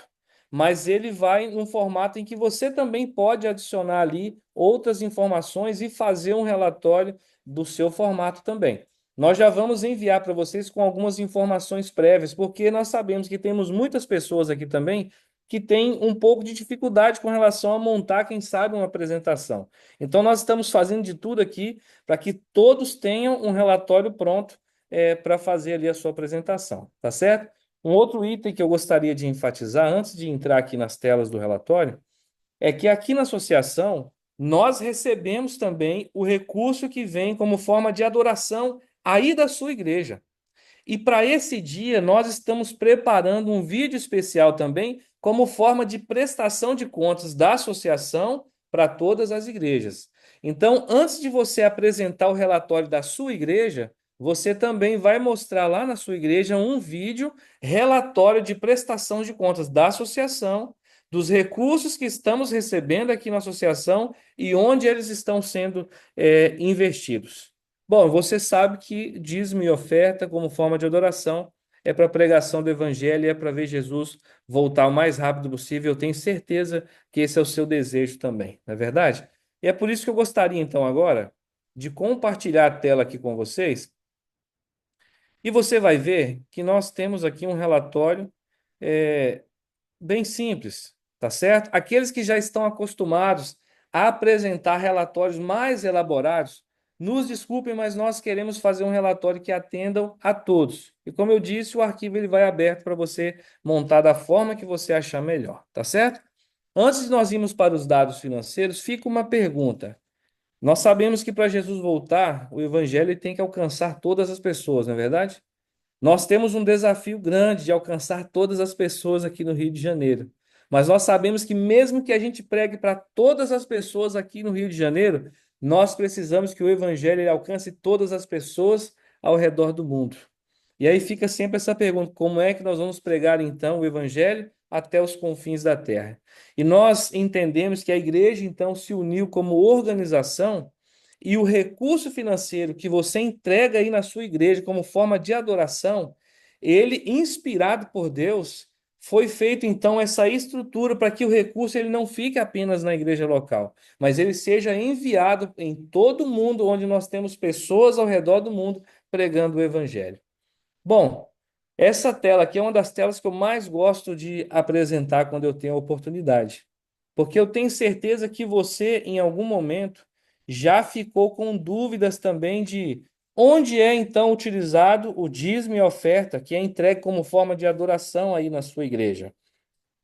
mas ele vai num formato em que você também pode adicionar ali outras informações e fazer um relatório do seu formato também. Nós já vamos enviar para vocês com algumas informações prévias, porque nós sabemos que temos muitas pessoas aqui também que tem um pouco de dificuldade com relação a montar, quem sabe, uma apresentação. Então, nós estamos fazendo de tudo aqui para que todos tenham um relatório pronto para fazer ali a sua apresentação, tá certo? Um outro item que eu gostaria de enfatizar, antes de entrar aqui nas telas do relatório, é que aqui na associação nós recebemos também o recurso que vem como forma de adoração aí da sua igreja. E para esse dia, nós estamos preparando um vídeo especial também, como forma de prestação de contas da associação para todas as igrejas. Então, antes de você apresentar o relatório da sua igreja, você também vai mostrar lá na sua igreja um vídeo relatório de prestação de contas da associação, dos recursos que estamos recebendo aqui na associação e onde eles estão sendo investidos. Bom, você sabe que dízimo e oferta como forma de adoração é para a pregação do evangelho, é para ver Jesus voltar o mais rápido possível. Eu tenho certeza que esse é o seu desejo também, não é verdade? E é por isso que eu gostaria, então, agora, de compartilhar a tela aqui com vocês. E você vai ver que nós temos aqui um relatório bem simples, tá certo? Aqueles que já estão acostumados a apresentar relatórios mais elaborados, nos desculpem, mas nós queremos fazer um relatório que atendam a todos. E como eu disse, o arquivo ele vai aberto para você montar da forma que você achar melhor, tá certo? Antes de nós irmos para os dados financeiros, fica uma pergunta. Nós sabemos que para Jesus voltar, o evangelho tem que alcançar todas as pessoas, não é verdade? Nós temos um desafio grande de alcançar todas as pessoas aqui no Rio de Janeiro. Mas nós sabemos que mesmo que a gente pregue para todas as pessoas aqui no Rio de Janeiro, nós precisamos que o evangelho alcance todas as pessoas ao redor do mundo. E aí fica sempre essa pergunta: como é que nós vamos pregar então o evangelho até os confins da terra. E nós entendemos que a igreja, então, se uniu como organização e o recurso financeiro que você entrega aí na sua igreja como forma de adoração, ele, inspirado por Deus, foi feito então essa estrutura para que o recurso ele não fique apenas na igreja local, mas ele seja enviado em todo o mundo onde nós temos pessoas ao redor do mundo pregando o evangelho. Bom, essa tela aqui é uma das telas que eu mais gosto de apresentar quando eu tenho a oportunidade, porque eu tenho certeza que você, em algum momento, já ficou com dúvidas também de onde é então utilizado o dízimo e a oferta que é entregue como forma de adoração aí na sua igreja.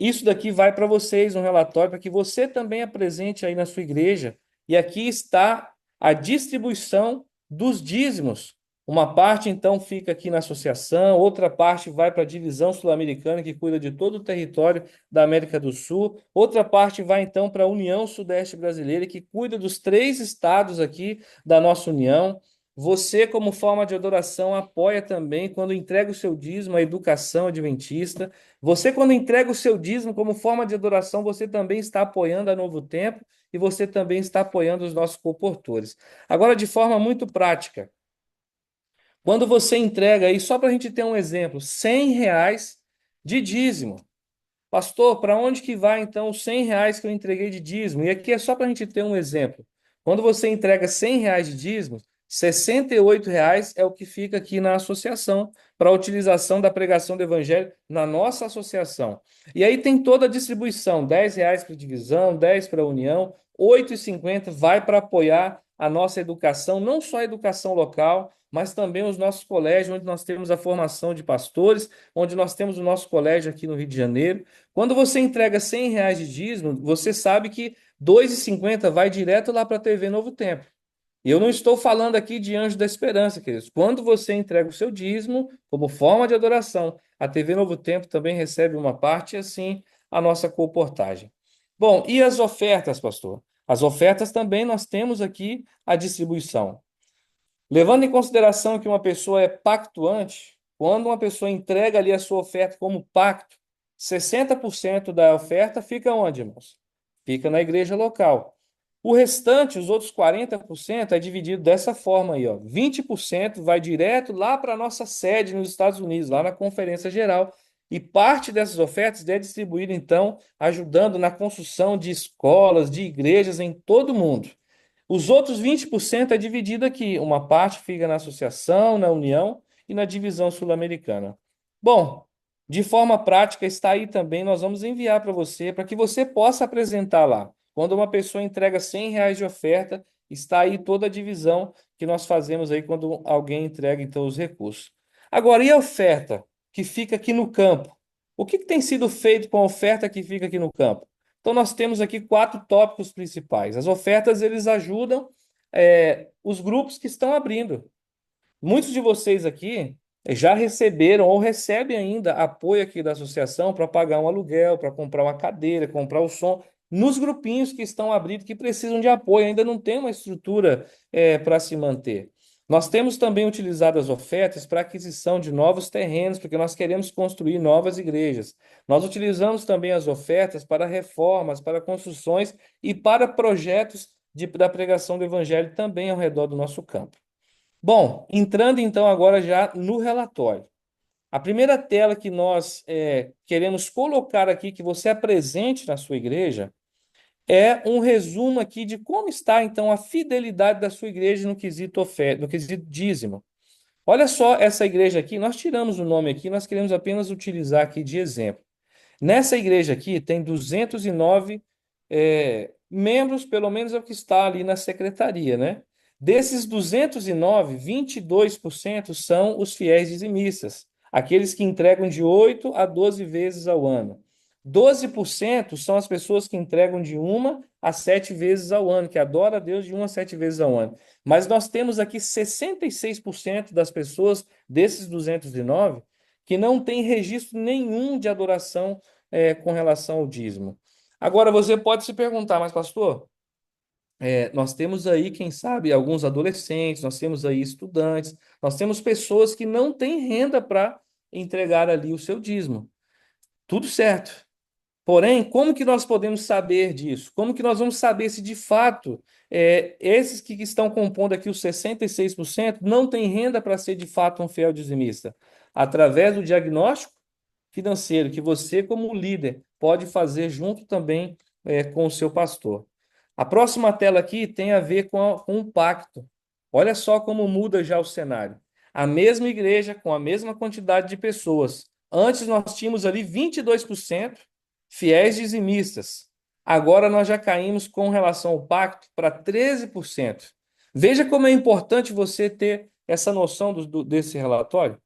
Isso daqui vai para vocês, um relatório, para que você também apresente aí na sua igreja. E aqui está a distribuição dos dízimos. Uma parte, então, fica aqui na associação, outra parte vai para a divisão sul-americana, que cuida de todo o território da América do Sul, outra parte vai, então, para a União Sudeste Brasileira, que cuida dos 3 estados aqui da nossa União. Você, como forma de adoração, apoia também, quando entrega o seu dízimo, a educação adventista. Você, quando entrega o seu dízimo como forma de adoração, você também está apoiando a Novo Tempo e você também está apoiando os nossos comportores. Agora, de forma muito prática, quando você entrega aí, só para a gente ter um exemplo, R$ 100 de dízimo. Pastor, para onde que vai então os R$ 100 que eu entreguei de dízimo? E aqui é só para a gente ter um exemplo. Quando você entrega R$ 100 de dízimo, R$ 68 é o que fica aqui na associação para a utilização da pregação do evangelho na nossa associação. E aí tem toda a distribuição, R$ 10 para divisão, 10 para a união, 8,50 vai para apoiar a nossa educação, não só a educação local, mas também os nossos colégios, onde nós temos a formação de pastores, onde nós temos o nosso colégio aqui no Rio de Janeiro. Quando você entrega R$ 100 de dízimo, você sabe que R$ 2,50 vai direto lá para a TV Novo Tempo. E eu não estou falando aqui de Anjo da Esperança, queridos. Quando você entrega o seu dízimo, como forma de adoração, a TV Novo Tempo também recebe uma parte e assim a nossa comportagem. Bom, e as ofertas, pastor? As ofertas também nós temos aqui a distribuição. Levando em consideração que uma pessoa é pactuante, quando uma pessoa entrega ali a sua oferta como pacto, 60% da oferta fica onde, irmãos? Fica na igreja local. O restante, os outros 40%, é dividido dessa forma aí, ó. 20% vai direto lá para a nossa sede nos Estados Unidos, lá na Conferência Geral, e parte dessas ofertas é distribuída, então, ajudando na construção de escolas, de igrejas em todo o mundo. Os outros 20% é dividido aqui. Uma parte fica na associação, na união e na divisão sul-americana. Bom, de forma prática, está aí também, nós vamos enviar para você, para que você possa apresentar lá. Quando uma pessoa entrega R$ 100 de oferta, está aí toda a divisão que nós fazemos aí quando alguém entrega, então, os recursos. Agora, e a oferta que fica aqui no campo? O que tem sido feito com a oferta que fica aqui no campo? Então, nós temos aqui 4 tópicos principais. As ofertas, eles ajudam os grupos que estão abrindo. Muitos de vocês aqui já receberam ou recebem ainda apoio aqui da associação para pagar um aluguel, para comprar uma cadeira, comprar o som, nos grupinhos que estão abrindo, que precisam de apoio, ainda não tem uma estrutura para se manter. Nós temos também utilizado as ofertas para aquisição de novos terrenos, porque nós queremos construir novas igrejas. Nós utilizamos também as ofertas para reformas, para construções e para projetos da pregação do evangelho também ao redor do nosso campo. Bom, entrando então agora já no relatório. A primeira tela que nós queremos colocar aqui, que você apresente na sua igreja, é um resumo aqui de como está então a fidelidade da sua igreja no quesito oferta, no quesito dízimo. Olha só essa igreja aqui, nós tiramos o nome aqui, nós queremos apenas utilizar aqui de exemplo. Nessa igreja aqui tem 209 membros, pelo menos é o que está ali na secretaria, né? Desses 209, 22% são os fiéis dizimistas, aqueles que entregam de 8 a 12 vezes ao ano. 12% são as pessoas que entregam de 1 a 7 vezes ao ano, que adoram a Deus de 1 a 7 vezes ao ano. Mas nós temos aqui 66% das pessoas, desses 209, que não tem registro nenhum de adoração com relação ao dízimo. Agora, você pode se perguntar, mas pastor, nós temos aí, quem sabe, alguns adolescentes, nós temos aí estudantes, nós temos pessoas que não têm renda para entregar ali o seu dízimo. Tudo certo. Porém, como que nós podemos saber disso? Como que nós vamos saber se de fato esses que estão compondo aqui os 66% não têm renda para ser de fato um fiel dizimista? Através do diagnóstico financeiro que você, como líder, pode fazer junto também com o seu pastor. A próxima tela aqui tem a ver com o pacto. Olha só como muda já o cenário. A mesma igreja, com a mesma quantidade de pessoas. Antes nós tínhamos ali 22% fiéis dizimistas. Agora nós já caímos com relação ao pacto para 13%. Veja como é importante você ter essa noção desse relatório.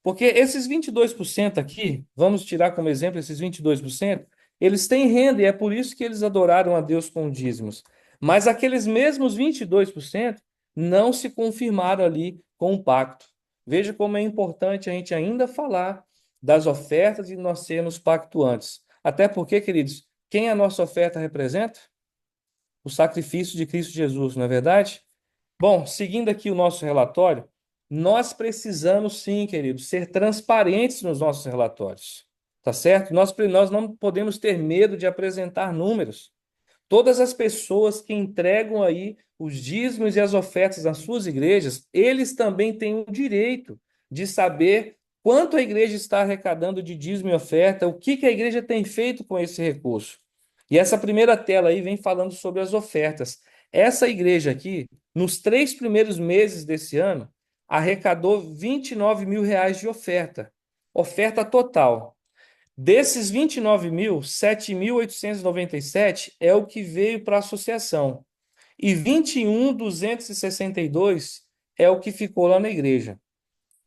Porque esses 22% aqui, vamos tirar como exemplo esses 22%, eles têm renda e é por isso que eles adoraram a Deus com dízimos. Mas aqueles mesmos 22% não se confirmaram ali com o pacto. Veja como é importante a gente ainda falar das ofertas e nós sermos pactuantes. Até porque, queridos, quem a nossa oferta representa? O sacrifício de Cristo Jesus, não é verdade? Bom, seguindo aqui o nosso relatório, nós precisamos sim, queridos, ser transparentes nos nossos relatórios, tá certo? Nós não podemos ter medo de apresentar números. Todas as pessoas que entregam aí os dízimos e as ofertas nas suas igrejas, eles também têm o direito de saber quanto a igreja está arrecadando de dízimo e oferta, o que que a igreja tem feito com esse recurso. E essa primeira tela aí vem falando sobre as ofertas. Essa igreja aqui, nos 3 primeiros meses desse ano, arrecadou 29 mil reais de oferta. Oferta total. Desses 29 mil, 7.897 é o que veio para a associação. E 21.262 é o que ficou lá na igreja.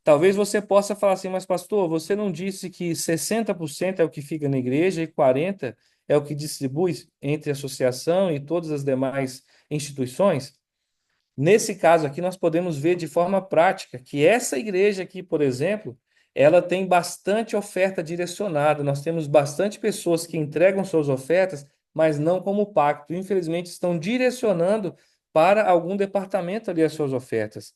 Talvez você possa falar assim, mas pastor, você não disse que 60% é o que fica na igreja e 40% é o que distribui entre a associação e todas as demais instituições? Nesse caso aqui, nós podemos ver de forma prática que essa igreja aqui, por exemplo, ela tem bastante oferta direcionada. Nós temos bastante pessoas que entregam suas ofertas, mas não como pacto. Infelizmente, estão direcionando para algum departamento ali as suas ofertas.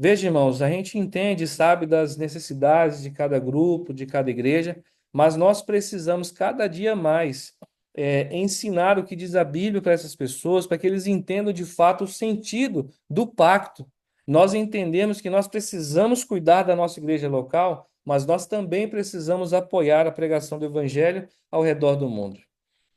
Veja, irmãos, a gente entende, sabe das necessidades de cada grupo, de cada igreja, mas nós precisamos cada dia mais ensinar o que diz a Bíblia para essas pessoas, para que eles entendam de fato o sentido do pacto. Nós entendemos que nós precisamos cuidar da nossa igreja local, mas nós também precisamos apoiar a pregação do evangelho ao redor do mundo.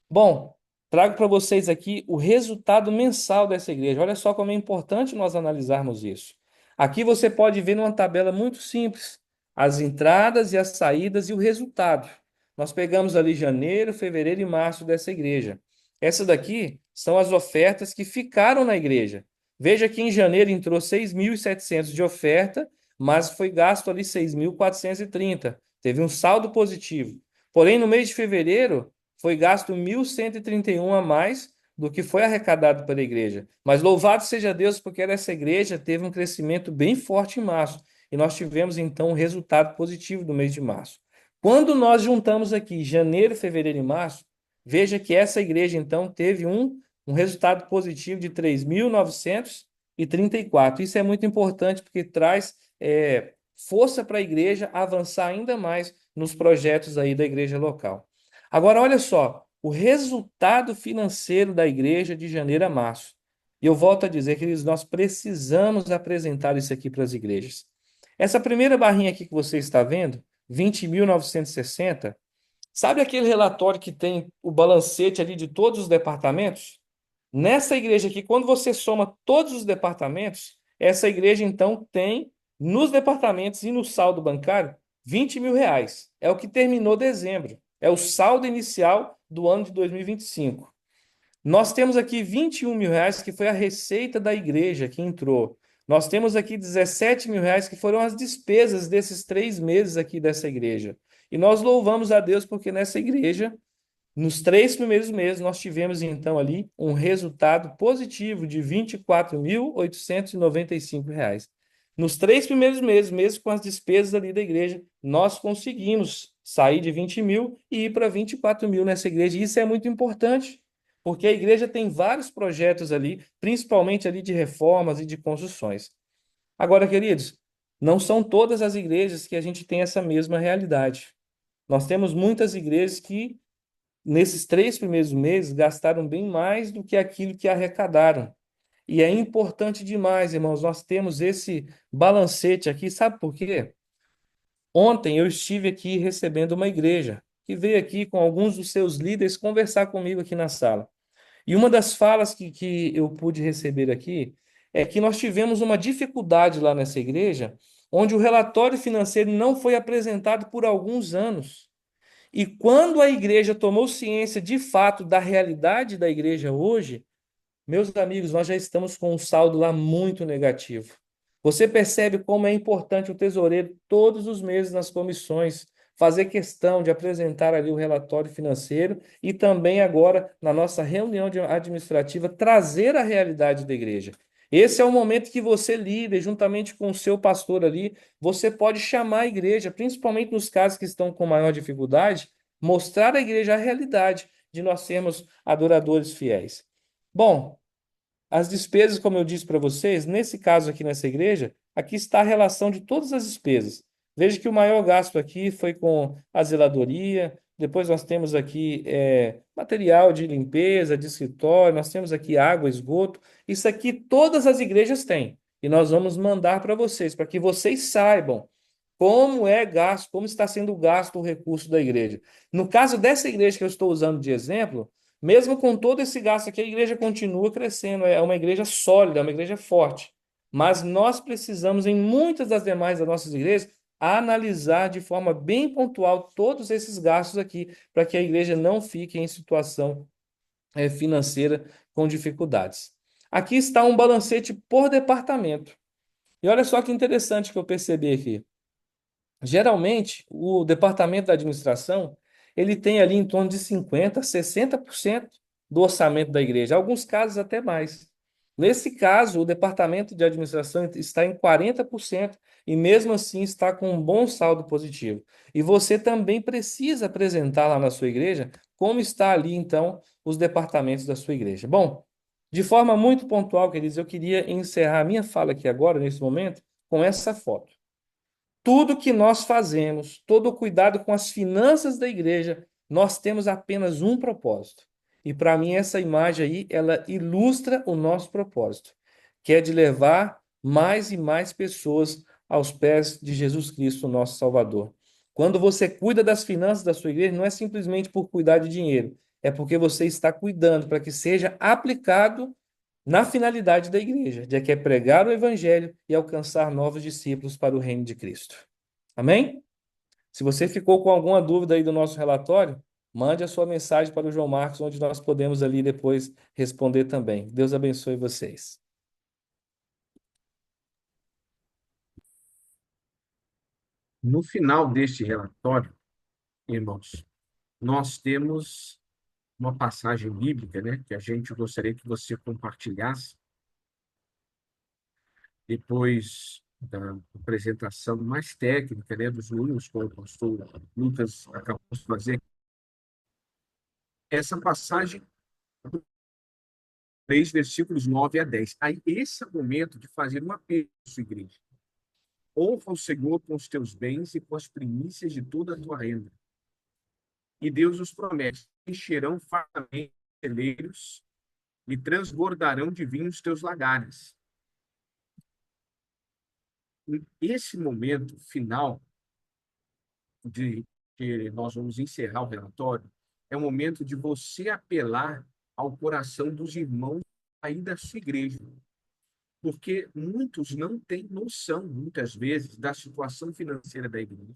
Bom, trago para vocês aqui o resultado mensal dessa igreja. Olha só como é importante nós analisarmos isso. Aqui você pode ver numa tabela muito simples as entradas e as saídas e o resultado. Nós pegamos ali janeiro, fevereiro e março dessa igreja. Essa daqui são as ofertas que ficaram na igreja. Veja que em janeiro entrou 6.700 de oferta, mas foi gasto ali 6.430. Teve um saldo positivo. Porém, no mês de fevereiro, foi gasto 1.131 a mais do que foi arrecadado pela igreja. Mas louvado seja Deus, porque essa igreja teve um crescimento bem forte em março. E nós tivemos, então, um resultado positivo do mês de março. Quando nós juntamos aqui janeiro, fevereiro e março, veja que essa igreja, então, teve um resultado positivo de 3.934. Isso é muito importante, porque traz força para a igreja avançar ainda mais nos projetos aí da igreja local. Agora, olha só, o resultado financeiro da igreja de janeiro a março. E eu volto a dizer, queridos, nós precisamos apresentar isso aqui para as igrejas. Essa primeira barrinha aqui que você está vendo, 20.960, sabe aquele relatório que tem o balancete ali de todos os departamentos? Nessa igreja aqui, quando você soma todos os departamentos, essa igreja então tem nos departamentos e no saldo bancário 20 mil reais. É o que terminou dezembro. É o saldo inicial do ano de 2025. Nós temos aqui 21 mil reais, que foi a receita da igreja que entrou. Nós temos aqui 17 mil reais, que foram as despesas desses 3 meses aqui dessa igreja. E nós louvamos a Deus porque nessa igreja, nos 3 primeiros meses, nós tivemos então ali um resultado positivo de R$ 24.895. Nos 3 primeiros meses, mesmo com as despesas ali da igreja, nós conseguimos sair de 20 mil e ir para 24 mil nessa igreja. E isso é muito importante, porque a igreja tem vários projetos ali, principalmente ali de reformas e de construções. Agora, queridos, não são todas as igrejas que a gente tem essa mesma realidade. Nós temos muitas igrejas que nesses 3 primeiros meses, gastaram bem mais do que aquilo que arrecadaram. E é importante demais, irmãos, nós temos esse balancete aqui, sabe por quê? Ontem eu estive aqui recebendo uma igreja que veio aqui com alguns dos seus líderes conversar comigo aqui na sala. E uma das falas que eu pude receber aqui é que nós tivemos uma dificuldade lá nessa igreja, onde o relatório financeiro não foi apresentado por alguns anos. E quando a igreja tomou ciência de fato da realidade da igreja hoje, meus amigos, nós já estamos com um saldo lá muito negativo. Você percebe como é importante o tesoureiro, todos os meses nas comissões, fazer questão de apresentar ali o relatório financeiro e também agora, na nossa reunião administrativa, trazer a realidade da igreja. Esse é o momento que você, líder, juntamente com o seu pastor ali, você pode chamar a igreja, principalmente nos casos que estão com maior dificuldade, mostrar à igreja a realidade de nós sermos adoradores fiéis. Bom, as despesas, como eu disse para vocês, nesse caso aqui nessa igreja, aqui está a relação de todas as despesas. Veja que o maior gasto aqui foi com a zeladoria, depois nós temos aqui material de limpeza, de escritório, nós temos aqui água, esgoto. Isso aqui todas as igrejas têm. E nós vamos mandar para vocês, para que vocês saibam como é gasto, como está sendo gasto o recurso da igreja. No caso dessa igreja que eu estou usando de exemplo, mesmo com todo esse gasto aqui, a igreja continua crescendo, é uma igreja sólida, é uma igreja forte. Mas nós precisamos, em muitas das demais das nossas igrejas, analisar de forma bem pontual todos esses gastos aqui, para que a igreja não fique em situação financeira com dificuldades. Aqui está um balancete por departamento. E olha só que interessante que eu percebi aqui. Geralmente, o departamento da administração, ele tem ali em torno de 50%, 60% do orçamento da igreja, em alguns casos até mais. Nesse caso, o departamento de administração está em 40% e mesmo assim está com um bom saldo positivo. E você também precisa apresentar lá na sua igreja como está ali, então, os departamentos da sua igreja. Bom, de forma muito pontual, queridos, eu queria encerrar a minha fala aqui agora, nesse momento, com essa foto. Tudo que nós fazemos, todo o cuidado com as finanças da igreja, nós temos apenas um propósito. E para mim essa imagem aí, ela ilustra o nosso propósito, que é de levar mais e mais pessoas aos pés de Jesus Cristo, nosso Salvador. Quando você cuida das finanças da sua igreja, não é simplesmente por cuidar de dinheiro, é porque você está cuidando para que seja aplicado na finalidade da igreja, de que é pregar o evangelho e alcançar novos discípulos para o reino de Cristo. Amém? Se você ficou com alguma dúvida aí do nosso relatório, mande a sua mensagem para o João Marcos, onde nós podemos ali depois responder também. Deus abençoe vocês. No final deste relatório, irmãos, nós temos uma passagem bíblica, né, que a gente gostaria que você compartilhasse depois da apresentação mais técnica, né, dos números, como o pastor Lucas acabou de fazer. Essa passagem, 3 versículos 9 a 10. Aí, esse é o momento de fazer um apelo à sua igreja. Honra o Senhor com os teus bens e com as primícias de toda a tua renda. E Deus os promete: encherão fartamente os celeiros e transbordarão de vinho os teus lagares. Esse momento final de que nós vamos encerrar o relatório é o momento de você apelar ao coração dos irmãos aí da sua igreja. Porque muitos não têm noção, muitas vezes, da situação financeira da igreja.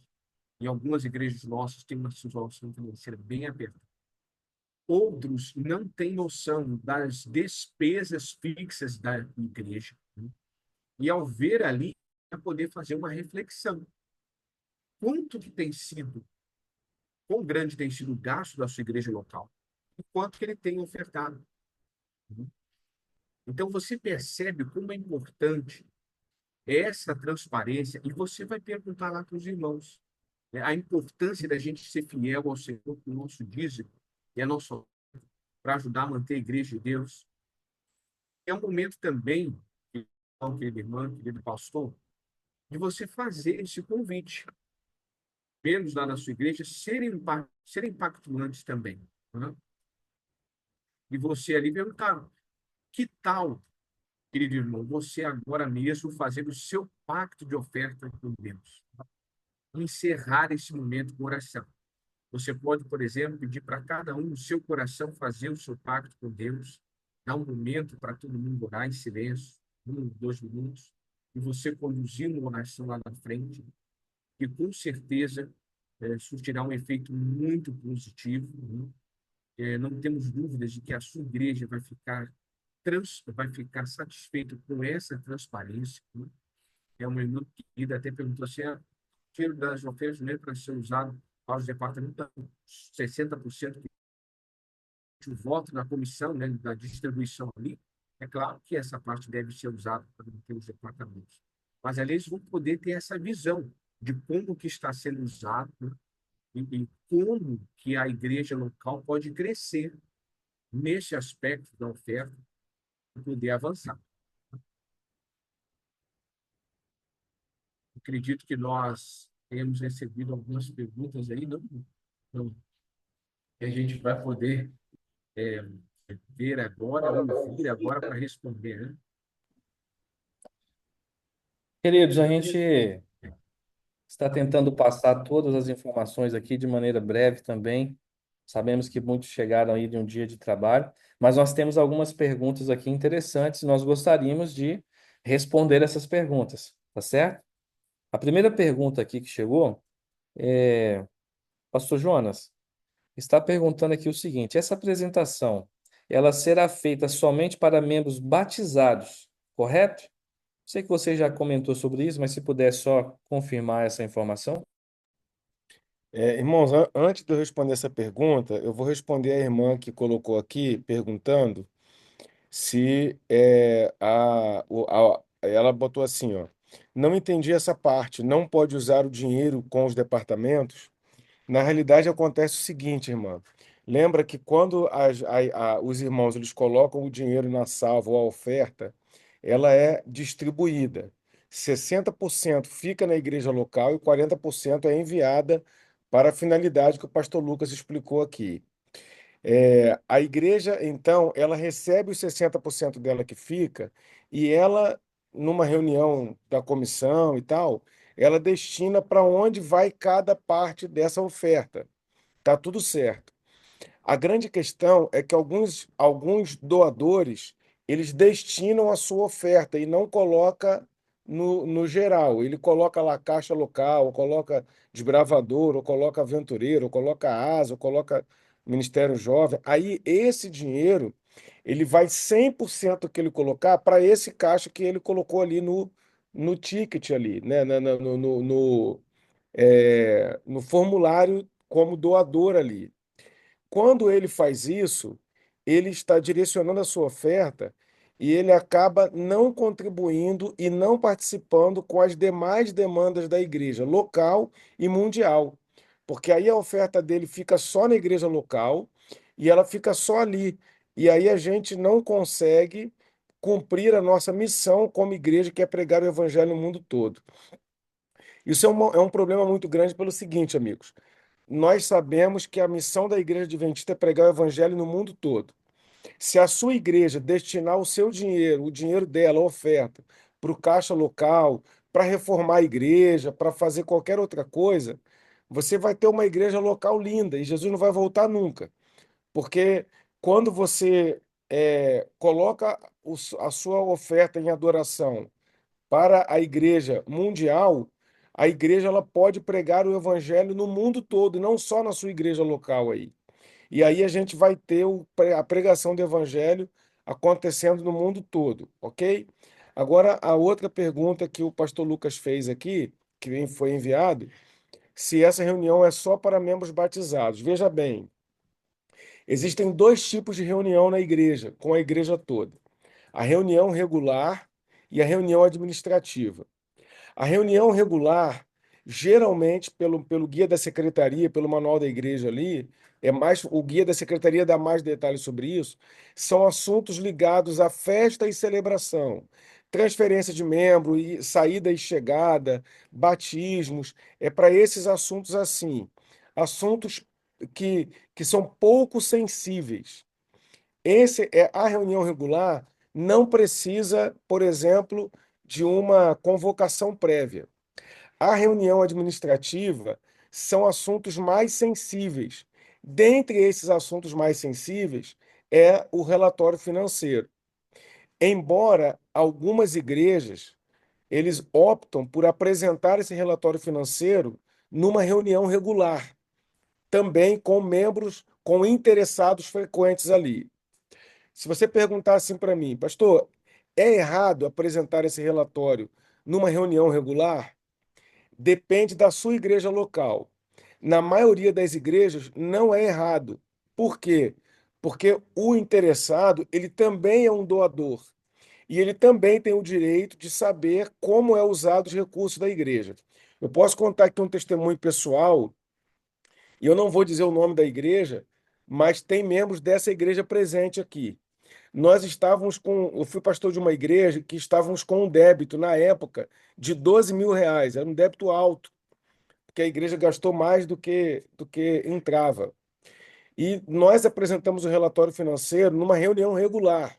Em algumas igrejas nossas tem uma situação financeira bem apertada. Outros não têm noção das despesas fixas da igreja. E ao ver ali, é poder fazer uma reflexão. Quanto que tem sido, quão grande tem sido o gasto da sua igreja local? E quanto que ele tem ofertado? Então, você percebe como é importante essa transparência e você vai perguntar lá para os irmãos, né, a importância da gente ser fiel ao Senhor com o nosso dízimo e a nossa para ajudar a manter a igreja de Deus. É um momento também, querido irmão, querido pastor, de você fazer esse convite. Membros lá na sua igreja serem pactuantes também. né? E você ali perguntaram, que tal, querido irmão, você agora mesmo fazer o seu pacto de oferta com Deus? Encerrar esse momento com oração. Você pode, por exemplo, pedir para cada um no seu coração fazer o seu pacto com Deus, dar um momento para todo mundo orar em silêncio, 1, 2 minutos, e você conduzir uma oração lá na frente, que com certeza surtirá um efeito muito positivo, né? Não temos dúvidas de que a sua igreja vai ficar satisfeita com essa transparência, né? Uma irmã querida até perguntou assim, o dinheiro das ofertas não é para ser usado para os departamentos, 60% que voto na comissão, né, da distribuição ali, é claro que essa parte deve ser usada para manter os departamentos. Mas ali eles vão poder ter essa visão de como que está sendo usado, né, e como que a igreja local pode crescer nesse aspecto da oferta para poder avançar. Acredito que nós temos recebido algumas perguntas aí, não, que a gente vai poder é, ver agora, ouvir agora para responder, né? Queridos, a gente está tentando passar todas as informações aqui de maneira breve também. Sabemos que muitos chegaram aí de um dia de trabalho, mas nós temos algumas perguntas aqui interessantes e nós gostaríamos de responder essas perguntas, tá certo? A primeira pergunta aqui que chegou é, Pastor Jonas, está perguntando aqui o seguinte: essa apresentação, ela será feita somente para membros batizados, correto? Sei que você já comentou sobre isso, mas se puder só confirmar essa informação. Irmãos, antes de eu responder essa pergunta, eu vou responder a irmã que colocou aqui perguntando se ela botou assim, ó, não entendi essa parte, não pode usar o dinheiro com os departamentos. Na realidade, acontece o seguinte, irmã. Lembra que quando os irmãos eles colocam o dinheiro na salva ou a oferta, ela é distribuída. 60% fica na igreja local e 40% é enviada para a finalidade que o pastor Lucas explicou aqui. A igreja, então, ela recebe os 60% dela que fica e ela, numa reunião da comissão e tal, ela destina para onde vai cada parte dessa oferta. Tá tudo certo. A grande questão é que alguns doadores, eles destinam a sua oferta e não coloca no geral. Ele coloca lá caixa local, ou coloca desbravador, ou coloca aventureiro, ou coloca asa, ou coloca Ministério Jovem. Aí esse dinheiro, ele vai 100% que ele colocar para esse caixa que ele colocou ali no ticket ali, né? No formulário como doador ali. Quando ele faz isso, ele está direcionando a sua oferta e ele acaba não contribuindo e não participando com as demais demandas da igreja local e mundial. Porque aí a oferta dele fica só na igreja local e ela fica só ali. E aí a gente não consegue cumprir a nossa missão como igreja, que é pregar o evangelho no mundo todo. Isso é um problema muito grande pelo seguinte, amigos. Nós sabemos que a missão da Igreja Adventista é pregar o evangelho no mundo todo. Se a sua igreja destinar o seu dinheiro, o dinheiro dela, a oferta, para o caixa local, para reformar a igreja, para fazer qualquer outra coisa, você vai ter uma igreja local linda e Jesus não vai voltar nunca. Porque quando você coloca a sua oferta em adoração para a igreja mundial, a igreja ela pode pregar o evangelho no mundo todo, e não só na sua igreja local aí. E aí a gente vai ter a pregação do evangelho acontecendo no mundo todo, ok? Agora, a outra pergunta que o pastor Lucas fez aqui, que foi enviado, se essa reunião é só para membros batizados. Veja bem, existem dois tipos de reunião na igreja, com a igreja toda: a reunião regular e a reunião administrativa. A reunião regular, geralmente, pelo guia da secretaria, pelo manual da igreja ali, o guia da secretaria dá mais detalhes sobre isso, são assuntos ligados à festa e celebração, transferência de membro, saída e chegada, batismos, é para esses assuntos assim, assuntos que são pouco sensíveis. A reunião regular não precisa, por exemplo, de uma convocação prévia. A reunião administrativa são assuntos mais sensíveis. Dentre esses assuntos mais sensíveis é o relatório financeiro. Embora algumas igrejas eles optam por apresentar esse relatório financeiro numa reunião regular, também com membros, com interessados frequentes ali. Se você perguntar assim para mim, pastor, é errado apresentar esse relatório numa reunião regular? Depende da sua igreja local. Na maioria das igrejas, não é errado. Por quê? Porque o interessado, ele também é um doador. E ele também tem o direito de saber como é usado os recursos da igreja. Eu posso contar aqui um testemunho pessoal, e eu não vou dizer o nome da igreja, mas tem membros dessa igreja presente aqui. Eu fui pastor de uma igreja que estávamos com um débito na época de R$ 12.000. Era um débito alto, porque a igreja gastou mais do que entrava. E nós apresentamos o relatório financeiro numa reunião regular.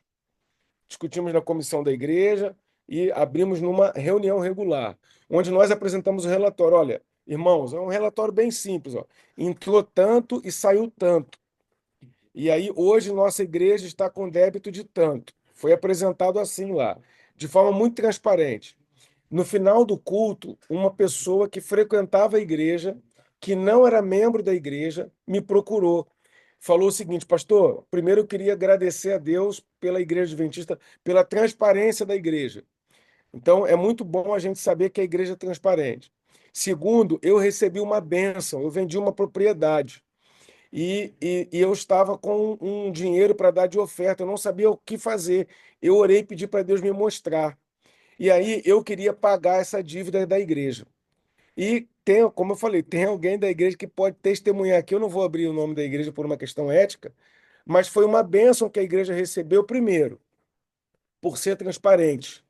Discutimos na comissão da igreja e abrimos numa reunião regular, onde nós apresentamos o relatório. Olha, irmãos, é um relatório bem simples, ó. Entrou tanto e saiu tanto. E aí, hoje, nossa igreja está com débito de tanto. Foi apresentado assim lá, de forma muito transparente. No final do culto, uma pessoa que frequentava a igreja, que não era membro da igreja, me procurou. Falou o seguinte, pastor, primeiro eu queria agradecer a Deus pela Igreja Adventista, pela transparência da igreja. Então, é muito bom a gente saber que a igreja é transparente. Segundo, eu recebi uma bênção, eu vendi uma propriedade e eu estava com um dinheiro para dar de oferta, eu não sabia o que fazer. Eu orei e pedi para Deus me mostrar. E aí eu queria pagar essa dívida da igreja. E tem, como eu falei, tem alguém da igreja que pode testemunhar aqui. Eu não vou abrir o nome da igreja por uma questão ética, mas foi uma bênção que a igreja recebeu primeiro, por ser transparente.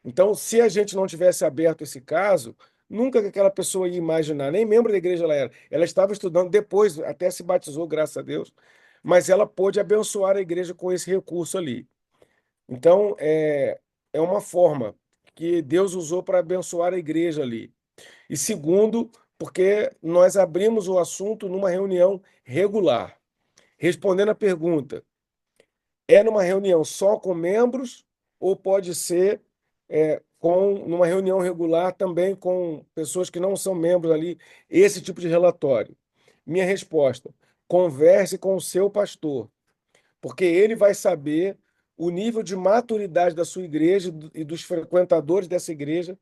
Então, se a gente não tivesse aberto esse caso, nunca que aquela pessoa ia imaginar, nem membro da igreja ela era. Ela estava estudando depois, até se batizou, graças a Deus, mas ela pôde abençoar a igreja com esse recurso ali. Então, é uma forma que Deus usou para abençoar a igreja ali. E segundo, porque nós abrimos o assunto numa reunião regular. Respondendo a pergunta, é numa reunião só com membros ou pode ser numa reunião regular também com pessoas que não são membros ali, esse tipo de relatório? Minha resposta, converse com o seu pastor, porque ele vai saber o nível de maturidade da sua igreja e dos frequentadores dessa igreja,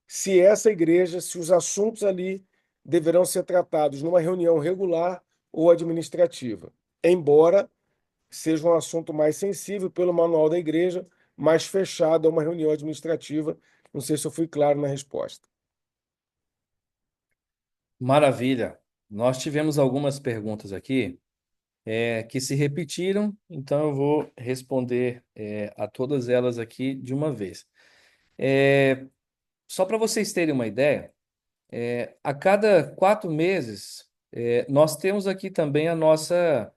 se os assuntos ali deverão ser tratados numa reunião regular ou administrativa. Embora seja um assunto mais sensível pelo manual da igreja, mais fechado a uma reunião administrativa. Não sei se eu fui claro na resposta. Maravilha. Nós tivemos algumas perguntas aqui que se repetiram, então eu vou responder a todas elas aqui de uma vez. Só para vocês terem uma ideia, a cada 4 meses, nós temos aqui também a nossa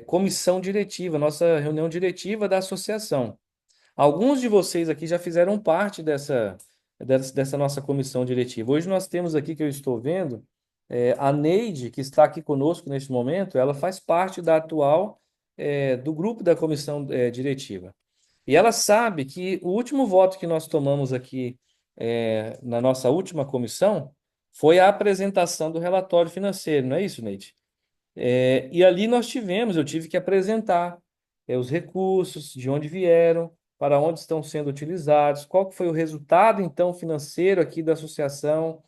comissão diretiva, nossa reunião diretiva da associação. Alguns de vocês aqui já fizeram parte dessa nossa comissão diretiva. Hoje nós temos aqui, que eu estou vendo, a Neide, que está aqui conosco neste momento, ela faz parte da atual, do grupo da comissão diretiva. E ela sabe que o último voto que nós tomamos aqui, na nossa última comissão, foi a apresentação do relatório financeiro, não é isso, Neide? E ali eu tive que apresentar os recursos, de onde vieram, para onde estão sendo utilizados, qual que foi o resultado, então, financeiro aqui da associação.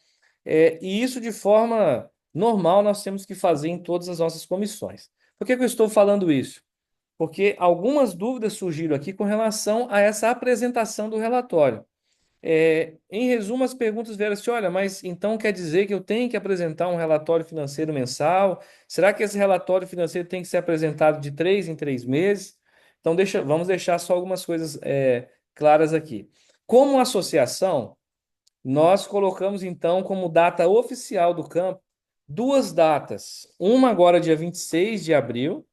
E isso de forma normal nós temos que fazer em todas as nossas comissões. Por que que eu estou falando isso? Porque algumas dúvidas surgiram aqui com relação a essa apresentação do relatório. Em resumo, as perguntas vieram assim: olha, mas então quer dizer que eu tenho que apresentar um relatório financeiro mensal? Será que esse relatório financeiro tem que ser apresentado de 3 em 3 meses? Então, vamos deixar só algumas coisas claras aqui. Como associação, nós colocamos então como data oficial do campo duas datas. Uma agora, dia 26 de abril,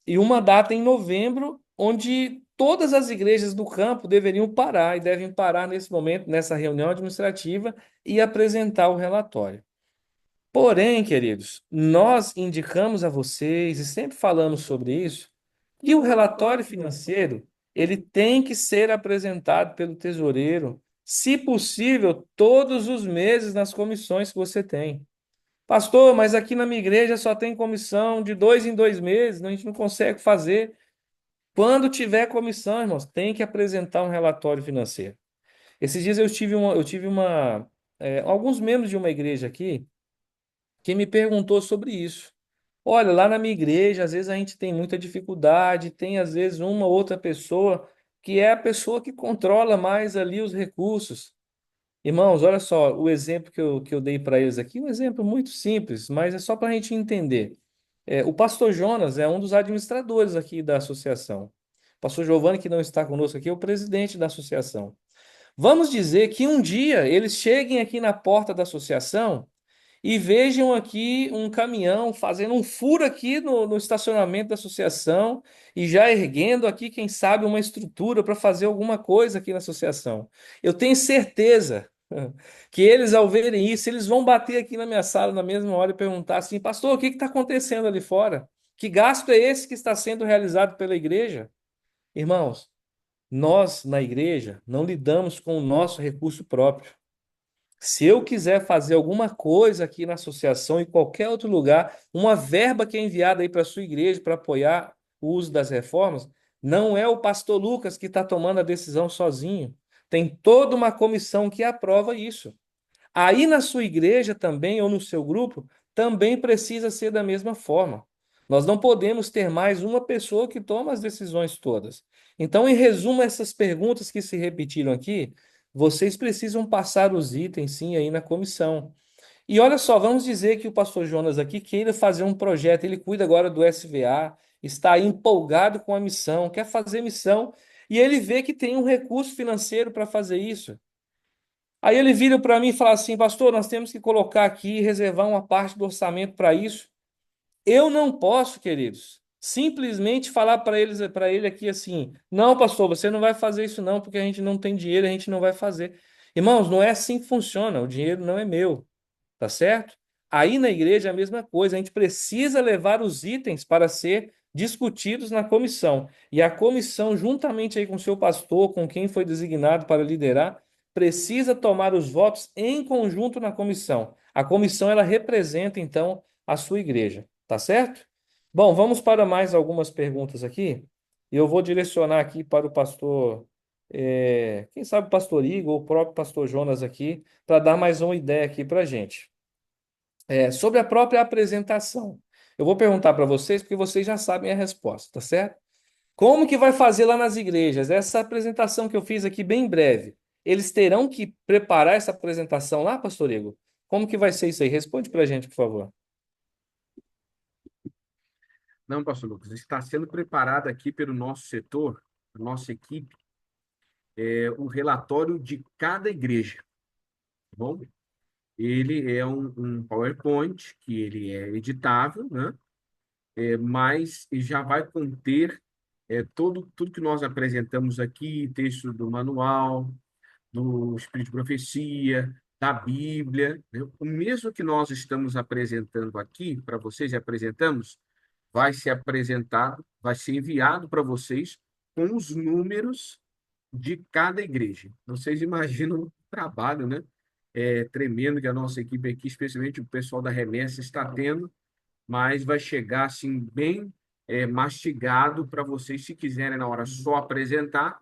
e uma data em novembro, onde todas as igrejas do campo deveriam parar e devem parar nesse momento, nessa reunião administrativa, e apresentar o relatório. Porém, queridos, nós indicamos a vocês e sempre falamos sobre isso, que o relatório financeiro ele tem que ser apresentado pelo tesoureiro, se possível, todos os meses nas comissões que você tem. Pastor, mas aqui na minha igreja só tem comissão de 2 em 2 meses, a gente não consegue fazer. Quando tiver comissão, irmãos, tem que apresentar um relatório financeiro. Esses dias alguns membros de uma igreja aqui que me perguntou sobre isso. Olha, lá na minha igreja, às vezes a gente tem muita dificuldade, tem às vezes uma ou outra pessoa que é a pessoa que controla mais ali os recursos. Irmãos, olha só, o exemplo que eu dei para eles aqui, um exemplo muito simples, mas é só para a gente entender. O pastor Jonas é um dos administradores aqui da associação. O pastor Giovanni, que não está conosco aqui, é o presidente da associação. Vamos dizer que um dia eles cheguem aqui na porta da associação e vejam aqui um caminhão fazendo um furo aqui no estacionamento da associação e já erguendo aqui, quem sabe, uma estrutura para fazer alguma coisa aqui na associação. Eu tenho certeza que eles, ao verem isso, eles vão bater aqui na minha sala na mesma hora e perguntar assim: pastor, o que está acontecendo ali fora? Que gasto é esse que está sendo realizado pela igreja? Irmãos, nós na igreja não lidamos com o nosso recurso próprio. Se eu quiser fazer alguma coisa aqui na associação, em qualquer outro lugar, uma verba que é enviada aí para a sua igreja para apoiar o uso das reformas, não é o pastor Lucas que está tomando a decisão sozinho. Tem toda uma comissão que aprova isso. Aí na sua igreja também, ou no seu grupo, também precisa ser da mesma forma. Nós não podemos ter mais uma pessoa que toma as decisões todas. Então, em resumo, essas perguntas que se repetiram aqui, vocês precisam passar os itens, sim, aí na comissão. E olha só, vamos dizer que o pastor Jonas aqui queira fazer um projeto, ele cuida agora do SVA, está empolgado com a missão, quer fazer missão, e ele vê que tem um recurso financeiro para fazer isso. Aí ele vira para mim e fala assim: pastor, nós temos que colocar aqui, reservar uma parte do orçamento para isso. Eu não posso, queridos, simplesmente falar para ele aqui assim: não, pastor, você não vai fazer isso não, porque a gente não tem dinheiro, a gente não vai fazer. Irmãos, não é assim que funciona, o dinheiro não é meu, tá certo? Aí na igreja é a mesma coisa, a gente precisa levar os itens para ser discutidos na comissão. E a comissão, juntamente aí com o seu pastor, com quem foi designado para liderar, precisa tomar os votos em conjunto na comissão. A comissão ela representa então a sua igreja, tá certo? Bom, vamos para mais algumas perguntas aqui. E eu vou direcionar aqui para o pastor, quem sabe o pastor Igor ou o próprio pastor Jonas aqui, para dar mais uma ideia aqui para a gente. Sobre a própria apresentação. Eu vou perguntar para vocês, porque vocês já sabem a resposta, tá certo? Como que vai fazer lá nas igrejas? Essa apresentação que eu fiz aqui bem breve. Eles terão que preparar essa apresentação lá, pastor Igor? Como que vai ser isso aí? Responde para a gente, por favor. Não, pastor Lucas, está sendo preparado aqui pelo nosso setor, a nossa equipe, o relatório de cada igreja, tá bom? Ele é um PowerPoint que ele é editável, né? Mas já vai conter tudo que nós apresentamos aqui, texto do manual, do Espírito de Profecia, da Bíblia, né? O mesmo que nós estamos apresentando aqui para vocês, e apresentamos, vai ser apresentado, vai ser enviado para vocês com os números de cada igreja. Vocês imaginam o trabalho, né? Tremendo que a nossa equipe aqui, especialmente o pessoal da remessa, está tendo, mas vai chegar assim bem mastigado para vocês, se quiserem na hora só apresentar,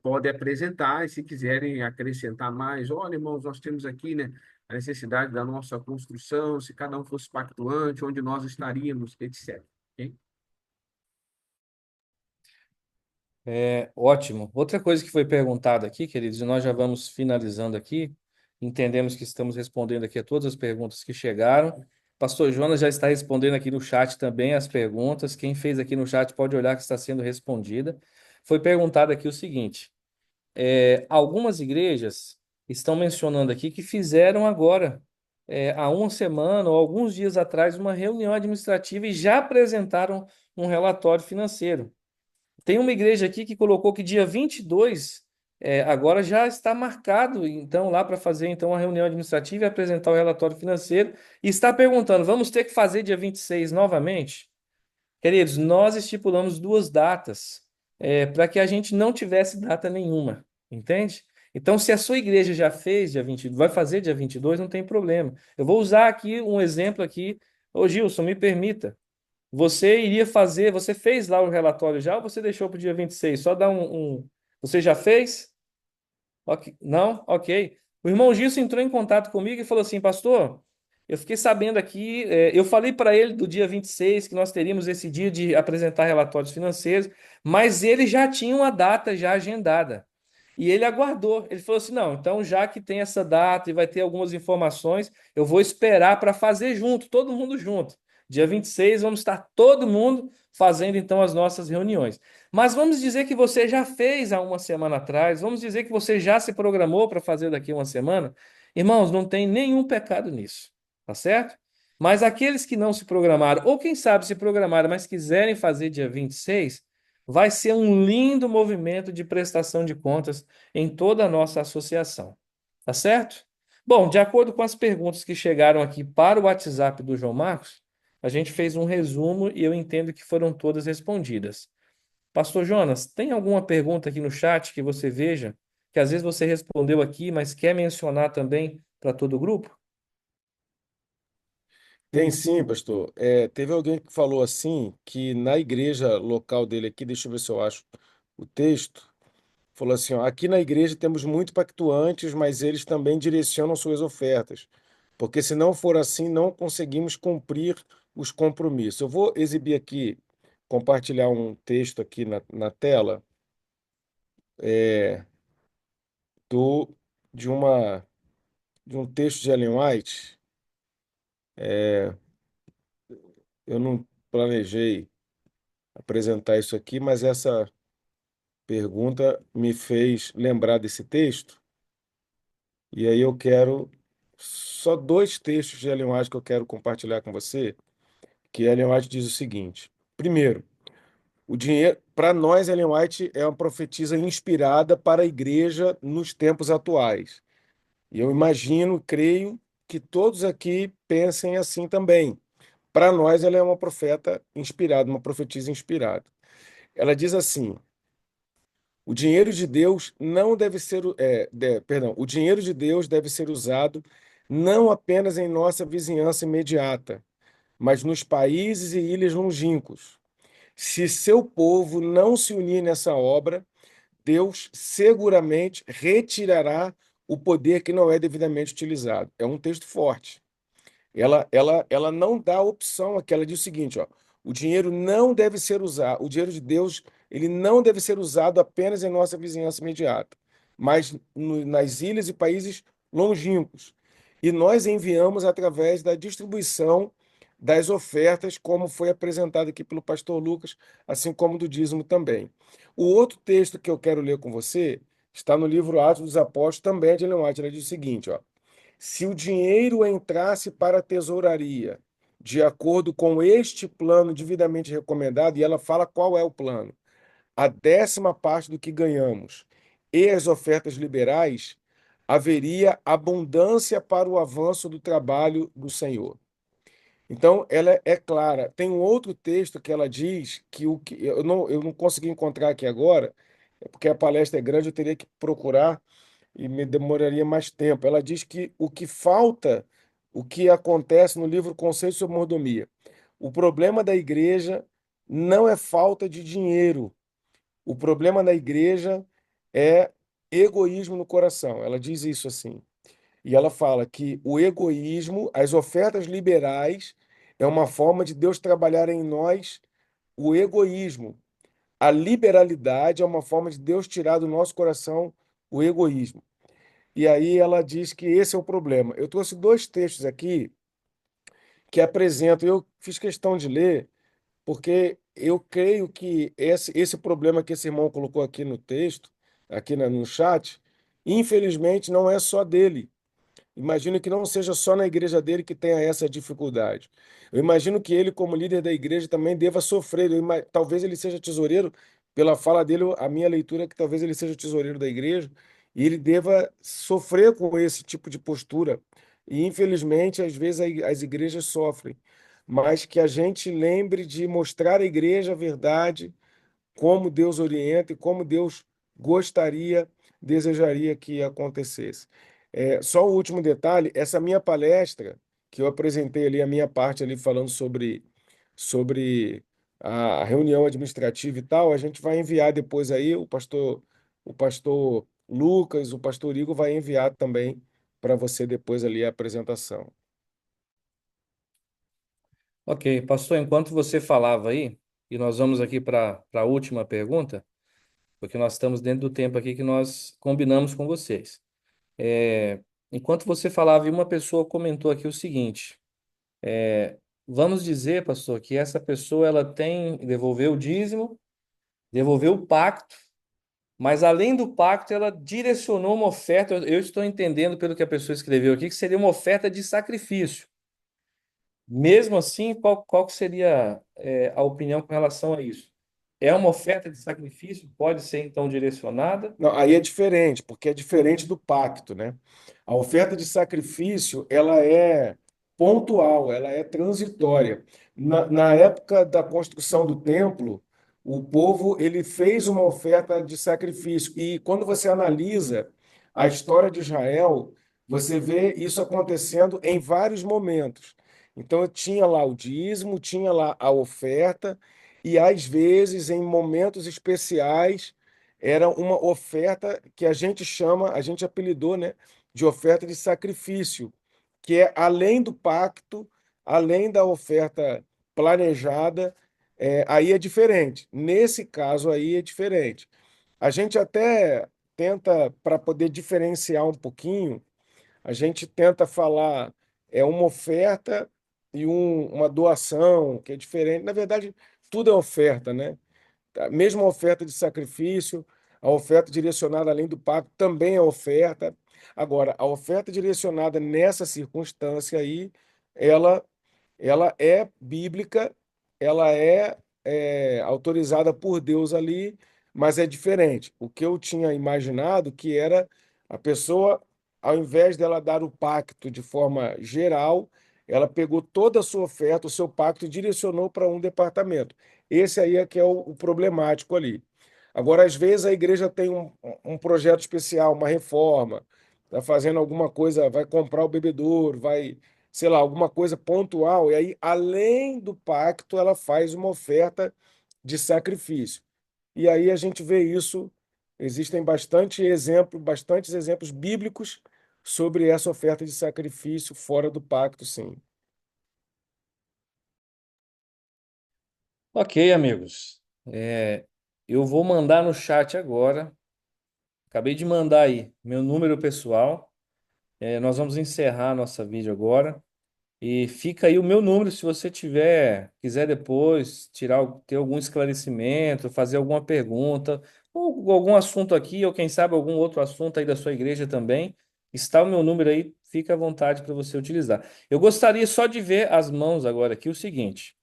pode apresentar, e se quiserem acrescentar mais, olha, irmãos, nós temos aqui, né, a necessidade da nossa construção, se cada um fosse pactuante, onde nós estaríamos, etc. Ok? Ótimo. Outra coisa que foi perguntada aqui, queridos, e nós já vamos finalizando aqui, entendemos que estamos respondendo aqui a todas as perguntas que chegaram. Pastor Jonas já está respondendo aqui no chat também as perguntas. Quem fez aqui no chat pode olhar que está sendo respondida. Foi perguntado aqui o seguinte: algumas igrejas estão mencionando aqui que fizeram agora há uma semana ou alguns dias atrás uma reunião administrativa e já apresentaram um relatório financeiro. Tem uma igreja aqui que colocou que dia 22 agora já está marcado, então, lá para fazer então a reunião administrativa e apresentar o relatório financeiro, e está perguntando: vamos ter que fazer dia 26 novamente? Queridos, nós estipulamos duas datas para que a gente não tivesse data nenhuma, entende? Então, se a sua igreja já fez dia 20, vai fazer dia 22, não tem problema. Eu vou usar aqui um exemplo aqui. Ô Gilson, me permita. Você iria fazer, você fez lá o relatório já ou você deixou para o dia 26? Só dá Você já fez? Não? Ok. O irmão Gilson entrou em contato comigo e falou assim: Pastor, eu fiquei sabendo aqui, eu falei para ele do dia 26 que nós teríamos esse dia de apresentar relatórios financeiros, mas ele já tinha uma data já agendada. E ele aguardou. Ele falou assim: não, então já que tem essa data e vai ter algumas informações, eu vou esperar para fazer junto, todo mundo junto. Dia 26 vamos estar todo mundo fazendo então as nossas reuniões. Mas vamos dizer que você já fez há uma semana atrás, vamos dizer que você já se programou para fazer daqui a uma semana. Irmãos, não tem nenhum pecado nisso, tá certo? Mas aqueles que não se programaram, ou quem sabe se programaram, mas quiserem fazer dia 26, vai ser um lindo movimento de prestação de contas em toda a nossa associação. Tá certo? Bom, de acordo com as perguntas que chegaram aqui para o WhatsApp do João Marcos, a gente fez um resumo e eu entendo que foram todas respondidas. Pastor Jonas, tem alguma pergunta aqui no chat que você veja, que às vezes você respondeu aqui, mas quer mencionar também para todo o grupo? Tem sim, pastor. Teve alguém que falou assim, que na igreja local dele aqui, deixa eu ver se eu acho o texto, falou assim, ó, aqui na igreja temos muito pactuantes, mas eles também direcionam suas ofertas, porque se não for assim, não conseguimos cumprir os compromissos. Eu vou exibir aqui, compartilhar um texto aqui na tela, é, do, de de um texto de Ellen White. Eu não planejei apresentar isso aqui, mas essa pergunta me fez lembrar desse texto, e aí eu quero só dois textos de Ellen White que eu quero compartilhar com você, que Ellen White diz o seguinte: primeiro, o dinheiro, para nós, Ellen White é uma profetisa inspirada para a igreja nos tempos atuais. E eu imagino, creio que todos aqui pensem assim também. Para nós, ela é uma profeta inspirada, uma profetisa inspirada. Ela diz assim: o dinheiro de Deus não deve ser, perdão, o dinheiro de Deus deve ser usado não apenas em nossa vizinhança imediata, mas nos países e ilhas longínquos. Se seu povo não se unir nessa obra, Deus seguramente retirará o poder que não é devidamente utilizado. É um texto forte. Ela não dá opção aqui. Ela diz o seguinte, ó, o dinheiro não deve ser usado, o dinheiro de Deus, ele não deve ser usado apenas em nossa vizinhança imediata, mas nas ilhas e países longínquos. E nós enviamos através da distribuição das ofertas, como foi apresentado aqui pelo pastor Lucas, assim como do dízimo também. O outro texto que eu quero ler com você está no livro Atos dos Apóstolos, também de Ellen White. Ela diz o seguinte, ó, se o dinheiro entrasse para a tesouraria, de acordo com este plano devidamente recomendado, e ela fala qual é o plano, a 10ª parte do que ganhamos e as ofertas liberais, haveria abundância para o avanço do trabalho do Senhor. Então, ela é clara. Tem um outro texto que ela diz que o que eu não consegui encontrar aqui agora, porque a palestra é grande, eu teria que procurar e me demoraria mais tempo. Ela diz que o que falta, o que acontece no livro Conselho sobre Mordomia, o problema da igreja não é falta de dinheiro. O problema da igreja é egoísmo no coração. Ela diz isso assim. E ela fala que o egoísmo, as ofertas liberais, é uma forma de Deus trabalhar em nós o egoísmo. A liberalidade é uma forma de Deus tirar do nosso coração o egoísmo. E aí ela diz que esse é o problema. Eu trouxe dois textos aqui que apresentam, eu fiz questão de ler, porque eu creio que esse problema que esse irmão colocou aqui no texto, aqui no chat, infelizmente não é só dele. imagino que não seja só na igreja dele que tenha essa dificuldade. Eu imagino que ele, como líder da igreja, também deva sofrer. Talvez ele seja tesoureiro, pela fala dele, a minha leitura é que talvez ele seja tesoureiro da igreja e ele deva sofrer com esse tipo de postura. E, infelizmente, às vezes as igrejas sofrem. Mas que a gente lembre de mostrar à igreja a verdade, como Deus orienta e como Deus gostaria, desejaria que acontecesse. Só o último detalhe, essa minha palestra, que eu apresentei ali a minha parte ali falando sobre a reunião administrativa e tal, a gente vai enviar depois aí, o pastor Lucas, o pastor Igor vai enviar também para você depois ali a apresentação. Ok, pastor, enquanto você falava aí, e nós vamos aqui para a última pergunta, porque nós estamos dentro do tempo aqui que nós combinamos com vocês. É, enquanto você falava, e uma pessoa comentou aqui o seguinte: vamos dizer, pastor, que essa pessoa ela devolveu o dízimo, devolveu o pacto, mas além do pacto, ela direcionou uma oferta. Eu estou entendendo pelo que a pessoa escreveu aqui, que seria uma oferta de sacrifício. Mesmo assim, qual que seria, a opinião com relação a isso? É uma oferta de sacrifício? Pode ser então direcionada? Não, aí é diferente, porque é diferente do pacto, né? A oferta de sacrifício, ela é pontual, ela é transitória. Na época da construção do templo, o povo ele fez uma oferta de sacrifício. E quando você analisa a história de Israel, você vê isso acontecendo em vários momentos. Então, tinha lá o dízimo, tinha lá a oferta, e às vezes, em momentos especiais, era uma oferta que a gente chama, a gente apelidou, né, de oferta de sacrifício, que é além do pacto, além da oferta planejada, aí é diferente. Nesse caso aí é diferente. A gente até tenta, para poder diferenciar um pouquinho, a gente tenta falar uma oferta e uma doação, que é diferente. Na verdade, tudo é oferta, né? A mesma oferta de sacrifício, a oferta direcionada além do pacto também é oferta. Agora, a oferta direcionada nessa circunstância aí, ela, ela é bíblica, ela é autorizada por Deus ali, mas é diferente. O que eu tinha imaginado que era a pessoa, ao invés dela dar o pacto de forma geral, ela pegou toda a sua oferta, o seu pacto e direcionou para um departamento. Esse aí é que é o problemático ali. Agora, às vezes, a igreja tem um projeto especial, uma reforma, está fazendo alguma coisa, vai comprar o bebedouro, vai, sei lá, alguma coisa pontual, e aí, além do pacto, ela faz uma oferta de sacrifício. E aí a gente vê isso, existem bastantes exemplos bíblicos sobre essa oferta de sacrifício fora do pacto, sim. Ok, amigos. Eu vou mandar no chat agora. Acabei de mandar aí meu número pessoal. Nós vamos encerrar a nossa vídeo agora. E fica aí o meu número se você quiser depois ter algum esclarecimento, fazer alguma pergunta, ou algum assunto aqui, ou quem sabe algum outro assunto aí da sua igreja também. Está o meu número aí, fica à vontade para você utilizar. Eu gostaria só de ver as mãos agora aqui o seguinte.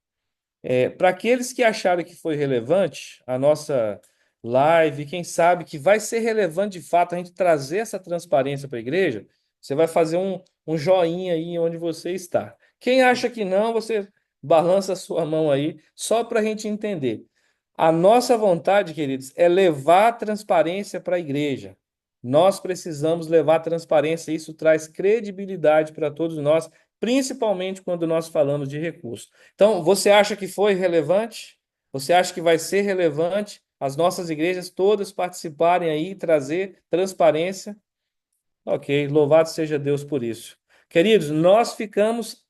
Para aqueles que acharam que foi relevante a nossa live, quem sabe que vai ser relevante de fato a gente trazer essa transparência para a igreja, você vai fazer um joinha aí onde você está. Quem acha que não, você balança a sua mão aí, só para a gente entender. A nossa vontade, queridos, é levar a transparência para a igreja. Nós precisamos levar a transparência, isso traz credibilidade para todos nós, principalmente quando nós falamos de recursos. Então, você acha que foi relevante? Você acha que vai ser relevante as nossas igrejas todas participarem aí, trazer transparência? Ok, louvado seja Deus por isso. Queridos, nós ficamos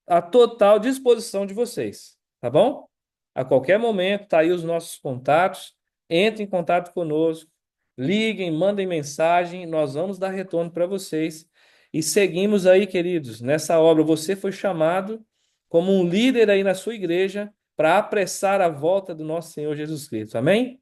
à total disposição de vocês, tá bom? A qualquer momento, tá aí os nossos contatos. Entre em contato conosco, liguem, mandem mensagem, nós vamos dar retorno para vocês. E seguimos aí, queridos, nessa obra. Você foi chamado como um líder aí na sua igreja para apressar a volta do nosso Senhor Jesus Cristo. Amém?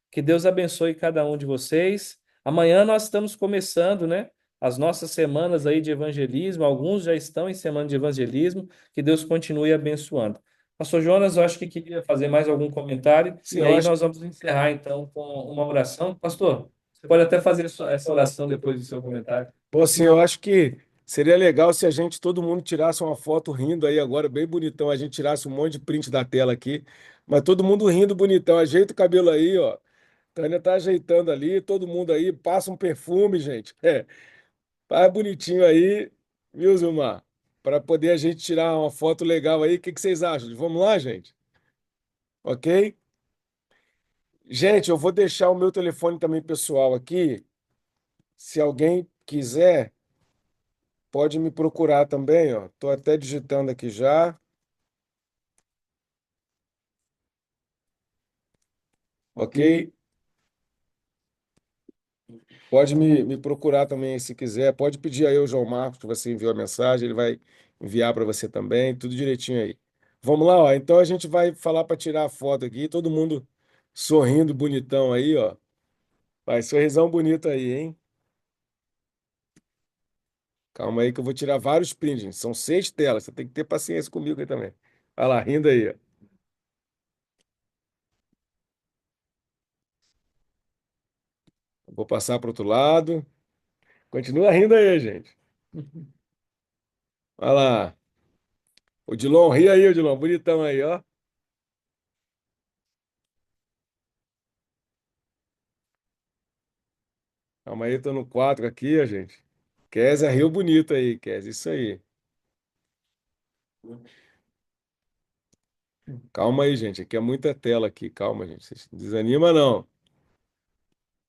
Que Deus abençoe cada um de vocês. Amanhã nós estamos começando, né? as nossas semanas aí de evangelismo. Alguns já estão em semana de evangelismo. Que Deus continue abençoando. Pastor Jonas, eu acho que queria fazer mais algum comentário Sim, e eu aí acho. nós vamos encerrar então com uma oração. Pastor, você pode até fazer essa oração depois do seu comentário. Bom, assim, eu acho que seria legal se a gente, todo mundo tirasse uma foto rindo aí agora, bem bonitão. A gente tirasse um monte de print da tela aqui, mas todo mundo rindo bonitão. Ajeita o cabelo aí, ó. Tânia tá ajeitando ali, todo mundo aí, passa um perfume, gente. É, faz bonitinho aí, viu, Zilmar? Para poder a gente tirar uma foto legal aí. O que que vocês acham? Vamos lá, gente? Ok? Gente, eu vou deixar o meu telefone também pessoal aqui. Se alguém quiser, pode me procurar também, ó. Tô até digitando aqui já, ok? Pode me procurar também se quiser. Pode pedir aí ao João Marcos que você enviou a mensagem, ele vai enviar para você também, tudo direitinho aí. Vamos lá, ó. Então a gente vai falar para tirar a foto aqui, todo mundo sorrindo bonitão aí, ó. Vai, sorrisão bonito aí, hein? Calma aí que eu vou tirar vários prints, gente. São 6 telas, você tem que ter paciência comigo aí também. Vai lá, rindo aí, ó. Vou passar para outro lado. Continua rindo aí, gente. Vai lá. Odilon, ri aí, Odilon. Bonitão aí, ó. Calma aí, tô no 4 aqui, ó, gente. Kézia riu bonito aí, Kézia. Isso aí. Calma aí, gente. Aqui é muita tela aqui. Calma, gente. Vocês não desanima, não.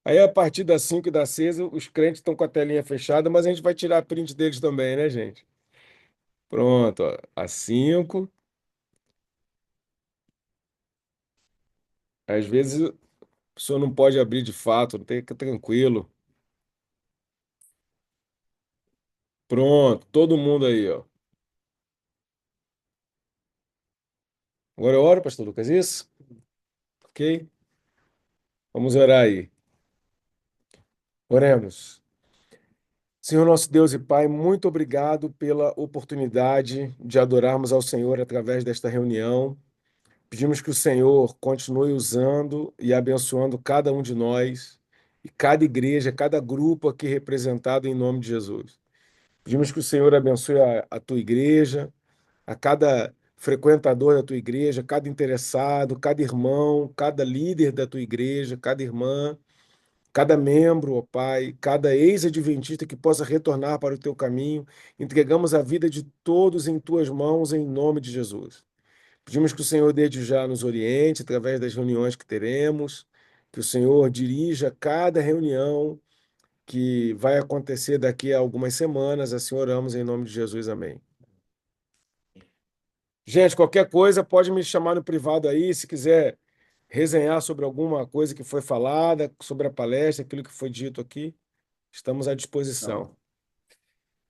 Aí, a partir das 5 e das 6, os crentes estão com a telinha fechada, mas a gente vai tirar print deles também, né, gente? Pronto, ó. Às 5. Às vezes a pessoa não pode abrir de fato, não tem que ficar tranquilo. Pronto, todo mundo aí, ó. Agora eu oro, pastor Lucas, isso? Ok? Vamos orar aí. Oremos. Senhor nosso Deus e Pai, muito obrigado pela oportunidade de adorarmos ao Senhor através desta reunião. Pedimos que o Senhor continue usando e abençoando cada um de nós e cada igreja, cada grupo aqui representado em nome de Jesus. Pedimos que o Senhor abençoe a tua igreja, a cada frequentador da tua igreja, cada interessado, cada irmão, cada líder da tua igreja, cada irmã, cada membro, ó Pai, cada ex-adventista que possa retornar para o teu caminho. Entregamos a vida de todos em tuas mãos, em nome de Jesus. Pedimos que o Senhor desde já nos oriente através das reuniões que teremos, que o Senhor dirija cada reunião que vai acontecer daqui a algumas semanas. Assim oramos em nome de Jesus. Amém. Gente, qualquer coisa pode me chamar no privado aí, se quiser resenhar sobre alguma coisa que foi falada, sobre a palestra, aquilo que foi dito aqui, estamos à disposição.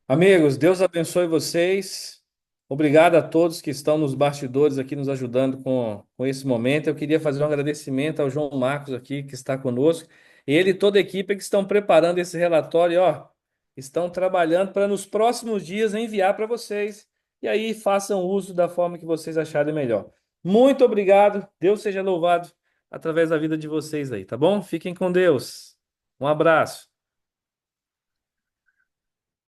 Amigos, Deus abençoe vocês. Obrigado a todos que estão nos bastidores aqui nos ajudando com esse momento. Eu queria fazer um agradecimento ao João Marcos aqui, que está conosco. Ele e toda a equipe que estão preparando esse relatório, ó, estão trabalhando para nos próximos dias enviar para vocês. E aí façam uso da forma que vocês acharem melhor. Muito obrigado. Deus seja louvado através da vida de vocês aí, tá bom? Fiquem com Deus. Um abraço.